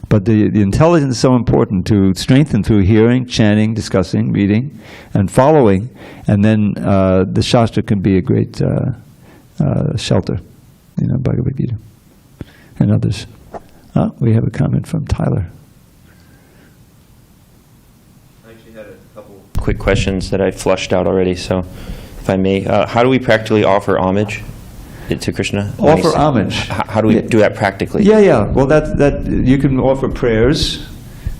S1: But the intelligence is so important to strengthen through hearing, chanting, discussing, reading, and following, and then the Shastra can be a great shelter, you know, Bhagavad Gita and others. We have a comment from Tyler.
S2: I actually had a couple quick questions that I flushed out already, so if I may. How do we practically offer homage to Krishna?
S1: Offer homage.
S2: How do we do that practically?
S1: Yeah. Well, that you can offer prayers,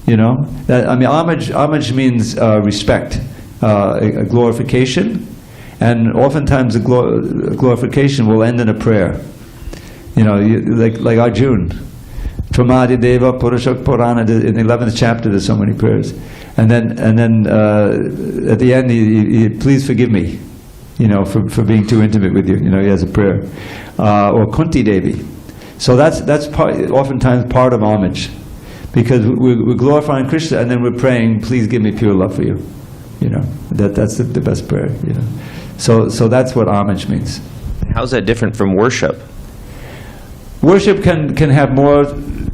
S1: you know. I mean, homage means respect, a glorification, and oftentimes a glorification will end in a prayer. You know, like Arjuna. Pramadi Deva Purushak Purana, in the 11th chapter there's so many prayers. And then at the end he please forgive me, you know, for being too intimate with you. You know, he has a prayer. Or Kunti Devi. So that's oftentimes part of homage. Because we're glorifying Krishna and then we're praying, please give me pure love for you. You know, that's the best prayer, you know. So that's what homage means.
S2: How's that different from worship?
S1: Worship can have more,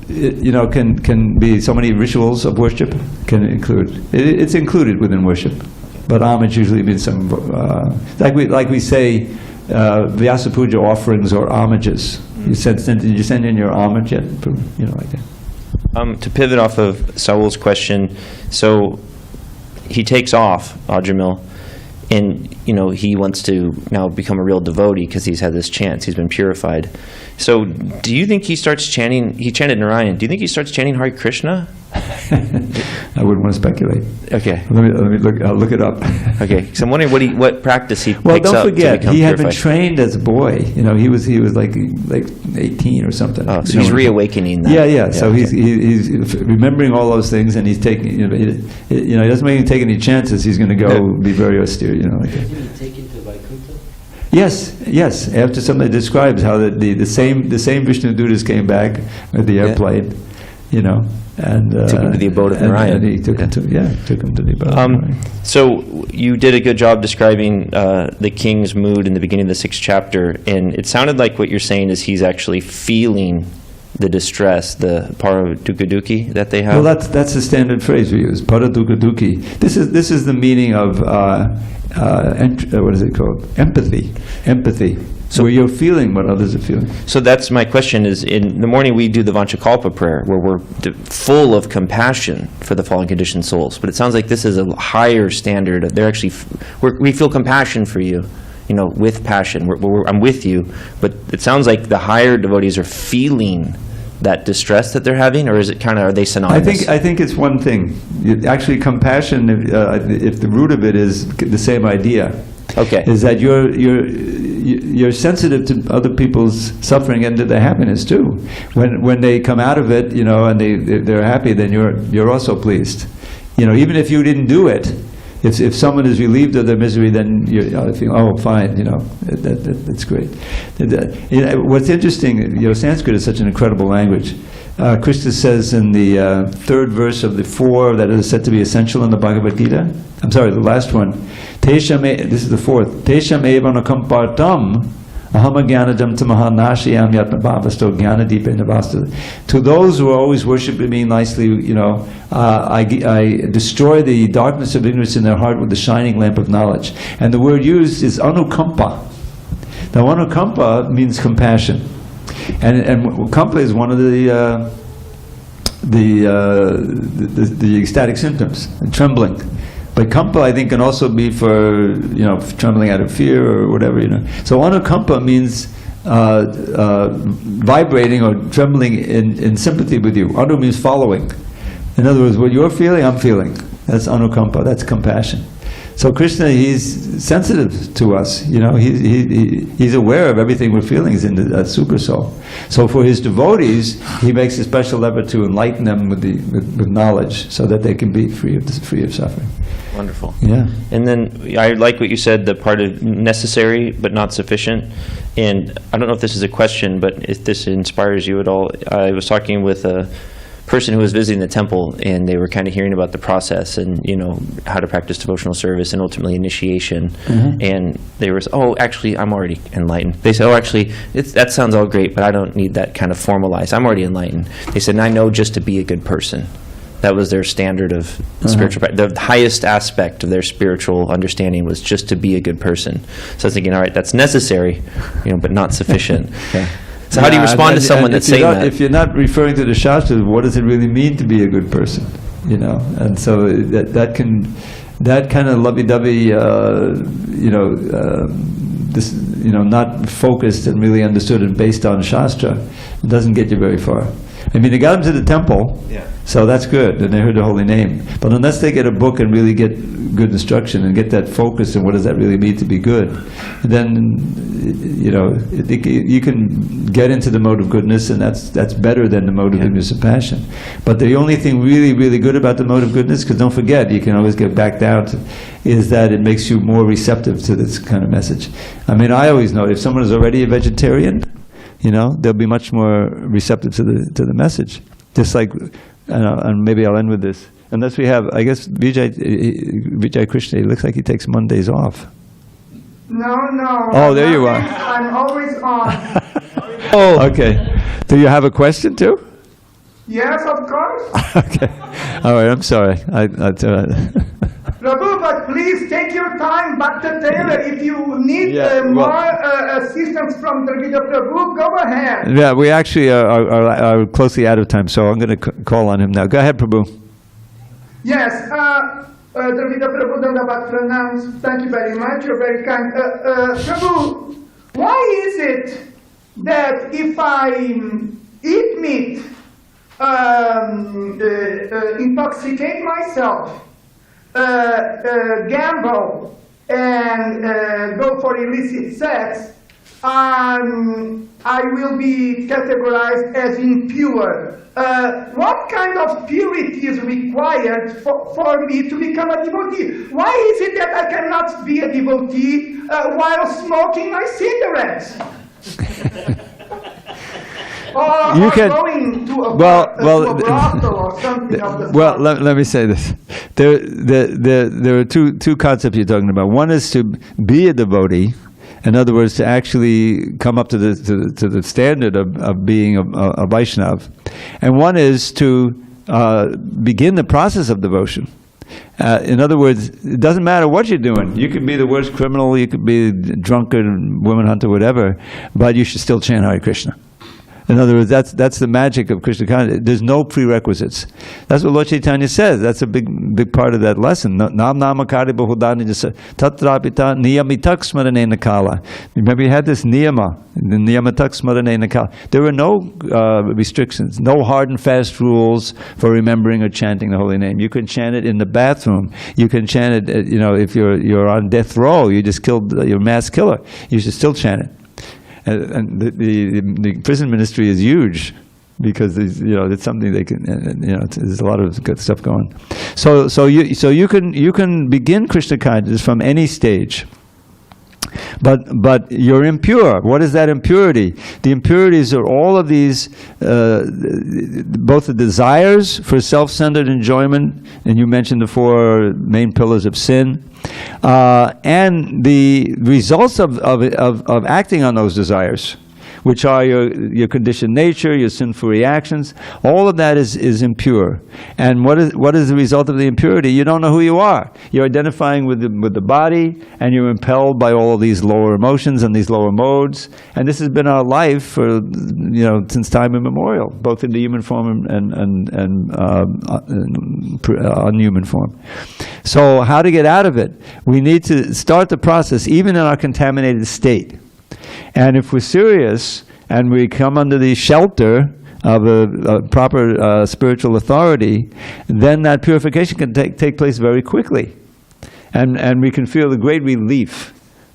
S1: you know, can be so many rituals of worship can include. It's included within worship, but homage usually means some, like we say, Vyasa Puja offerings or homages. Did you send in your homage yet? You know, like that.
S2: To pivot off of Saul's question, so he takes off Ajamil, and you know he wants to now become a real devotee because he's had this chance, he's been purified. So do you think he starts chanting, he chanted Narayan, do you think he starts chanting Hare Krishna?
S1: I wouldn't want to speculate.
S2: Okay.
S1: Let me look. I'll look it up.
S2: Okay. So I'm wondering what practice he picks up.
S1: Well, don't forget,
S2: to become
S1: he had
S2: purified.
S1: been trained as a boy. You know, he was like 18 or something.
S2: Oh, so he's reawakening that.
S1: Yeah. So
S2: okay.
S1: he's remembering all those things, and he's taking. You know, he doesn't make him take any chances. He's going to go be very austere. You know, like that.
S6: Did he take him to Vaikuntha?
S1: Yes. After somebody describes how the same Vishnu Dutas came back with the airplane, you know, and
S2: took him to the abode of Narayan.
S1: And he took him to the abode of Narayan.
S2: So you did a good job describing the king's mood in the beginning of the 6th chapter, and it sounded like what you're saying is he's actually feeling the distress, the paradukkha that they have.
S1: Well, that's the standard phrase we use, paradukkha. This is the meaning of what is it called? Empathy. So where you're feeling what others are feeling.
S2: So that's my question is, in the morning we do the Vanchakalpa prayer, where we're full of compassion for the fallen conditioned souls. But it sounds like this is a higher standard. They're actually, we feel compassion for you, you know, with passion. I'm with you. But it sounds like the higher devotees are feeling that distress that they're having, or is it kind of, are they synonymous?
S1: I think it's one thing. Actually, compassion, if the root of it is the same idea,
S2: okay,
S1: is that you're sensitive to other people's suffering and to their happiness too. When they come out of it, you know, and they're happy, then you're also pleased. You know, even if you didn't do it, if someone is relieved of their misery, then you think, oh, fine, that's great. What's interesting, Sanskrit is such an incredible language. Krishna says in the third verse of the 4 that is said to be essential in the Bhagavad Gita. I'm sorry, the last one. This is the 4th. Tesham eva nakampartam ahamaganadam tamahanashiyam yatmabhavasto jnanadeepa navasta. To those who are always worshiping me nicely, I destroy the darkness of ignorance in their heart with the shining lamp of knowledge. And the word used is anukampa. Now anukampa means compassion. And kampa is one of the ecstatic symptoms, trembling. But kampa, I think, can also be for trembling out of fear or whatever. So anukampa means vibrating or trembling in sympathy with you. Anu means following. In other words, what you're feeling, I'm feeling. That's anukampa. That's compassion. So Krishna, he's sensitive to us. He's aware of everything we're feeling. He's in the super soul. So for his devotees, he makes a special effort to enlighten them with knowledge, so that they can be free of suffering.
S2: Wonderful.
S1: Yeah.
S2: And then I like what you said, the part of necessary but not sufficient. And I don't know if this is a question, but if this inspires you at all, I was talking with a person who was visiting the temple, and they were kind of hearing about the process and how to practice devotional service and ultimately initiation.
S1: Mm-hmm.
S2: And they were, oh, actually, I'm already enlightened. They said, oh, actually, that sounds all great, but I don't need that kind of formalized. I'm already enlightened. They said, and I know just to be a good person. That was their standard of spiritual practice. The highest aspect of their spiritual understanding was just to be a good person. So I was thinking, all right, that's necessary, but not sufficient. Okay. So how do you respond to someone that's saying that?
S1: If you're not referring to the Shastras, what does it really mean to be a good person? And so that kind of lovey-dovey, not focused and really understood and based on Shastra, doesn't get you very far. I mean, they got them to the temple, so that's good, and they heard the holy name. But unless they get a book and really get good instruction and get that focus and what does that really mean to be good, then you can get into the mode of goodness, and that's better than the mode of ignorance and passion. But the only thing really, really good about the mode of goodness, because don't forget, you can always get backed out, is that it makes you more receptive to this kind of message. I mean, I always know if someone is already a vegetarian, they'll be much more receptive to the message. Just like, and maybe I'll end with this. Unless we have, I guess, Vijay Krishna, it looks like he takes Mondays off.
S6: No.
S1: Oh, there you are.
S6: I'm always on.
S1: Oh, okay. Do you have a question too?
S6: Yes, of course.
S1: Okay. All right, I'm sorry.
S6: Prabhu, but please take your time. Bhakti Taylor, if you need more assistance from Dravida Prabhu, go ahead.
S1: Yeah, we actually are closely out of time, so I'm going to call on him now. Go ahead, Prabhu.
S6: Yes, Dravida Prabhu Dandavat Pranams. Thank you very much. You're very kind. Prabhu, why is it that if I eat meat, intoxicate myself, gamble, and go for illicit sex, I will be categorized as impure. What kind of purity is required for me to become a devotee? Why is it that I cannot be a devotee while smoking my cigarettes? Or going to a brothel or something of the sort.
S1: Well, let me say this. There are two concepts you're talking about. One is to be a devotee. In other words, to actually come up to the standard of being a Vaishnav. And one is to begin the process of devotion. In other words, it doesn't matter what you're doing. You could be the worst criminal, you could be drunkard, woman hunter, whatever, but you should still chant Hare Krishna. In other words, that's the magic of Krishna consciousness. There's no prerequisites. That's what Lord Chaitanya says. That's a big part of that lesson. Nam namakari bahudani tatrapita niyamitak smarane nakala. Remember, you had this niyama, the niyamitak smarane nakala. There were no restrictions, no hard and fast rules for remembering or chanting the holy name. You can chant it in the bathroom. You can chant it, if you're on death row, you just killed your mass killer. You should still chant it. And the prison ministry is huge. because it's something they can, there's a lot of good stuff going. So you can begin Krishna consciousness from any stage. But you're impure. What is that impurity? The impurities are all of these, both the desires for self-centered enjoyment, and you mentioned the 4 main pillars of sin, and the results of acting on those desires, which are your conditioned nature, your sinful reactions. All of that is impure. And what is the result of the impurity? You don't know who you are. You're identifying with the body, and you're impelled by all of these lower emotions and these lower modes. And this has been our life for since time immemorial, both in the human form and unhuman form. So how to get out of it? We need to start the process, even in our contaminated state. And if we're serious and we come under the shelter of a proper spiritual authority, then that purification can take place very quickly. And we can feel the great relief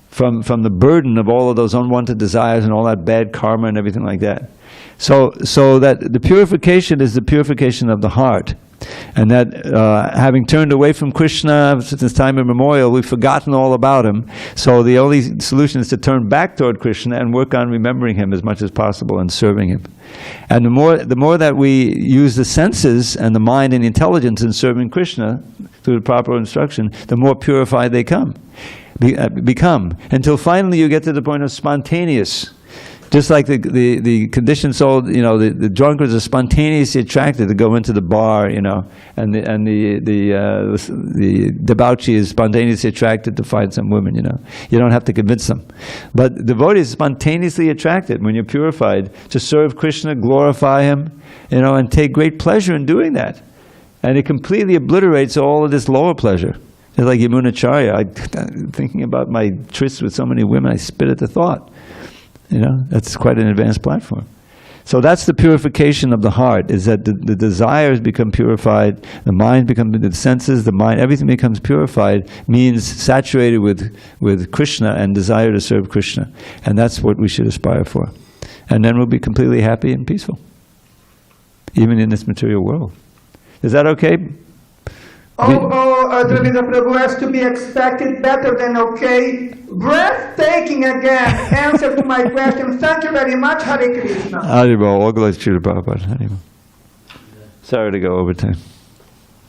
S1: from the burden of all of those unwanted desires and all that bad karma and everything like that. So that the purification is the purification of the heart. And that having turned away from Krishna since time immemorial, we've forgotten all about him. So the only solution is to turn back toward Krishna and work on remembering him as much as possible and serving him. And the more that we use the senses and the mind and the intelligence in serving Krishna through the proper instruction, the more purified they become. Until finally you get to the point of spontaneous. Just like the conditioned soul, the drunkards are spontaneously attracted to go into the bar, and the debauchee is spontaneously attracted to find some woman, You don't have to convince them. But devotees are spontaneously attracted, when you're purified, to serve Krishna, glorify him, and take great pleasure in doing that. And it completely obliterates all of this lower pleasure. It's like Yamunacharya. Thinking about my trysts with so many women, I spit at the thought. That's quite an advanced platform. So that's the purification of the heart, is that the desires become purified, the mind becomes, the senses, the mind, everything becomes purified, means saturated with Krishna and desire to serve Krishna. And that's what we should aspire for. And then we'll be completely happy and peaceful, even in this material world. Is that okay?
S6: Dravida Prabhu, has to be expected, better than okay. Breathtaking again, answer to my question. Thank you very much, Hare Krishna.
S1: Haribol, all glories to Srila Prabhupada. Haribol. Sorry to go over time.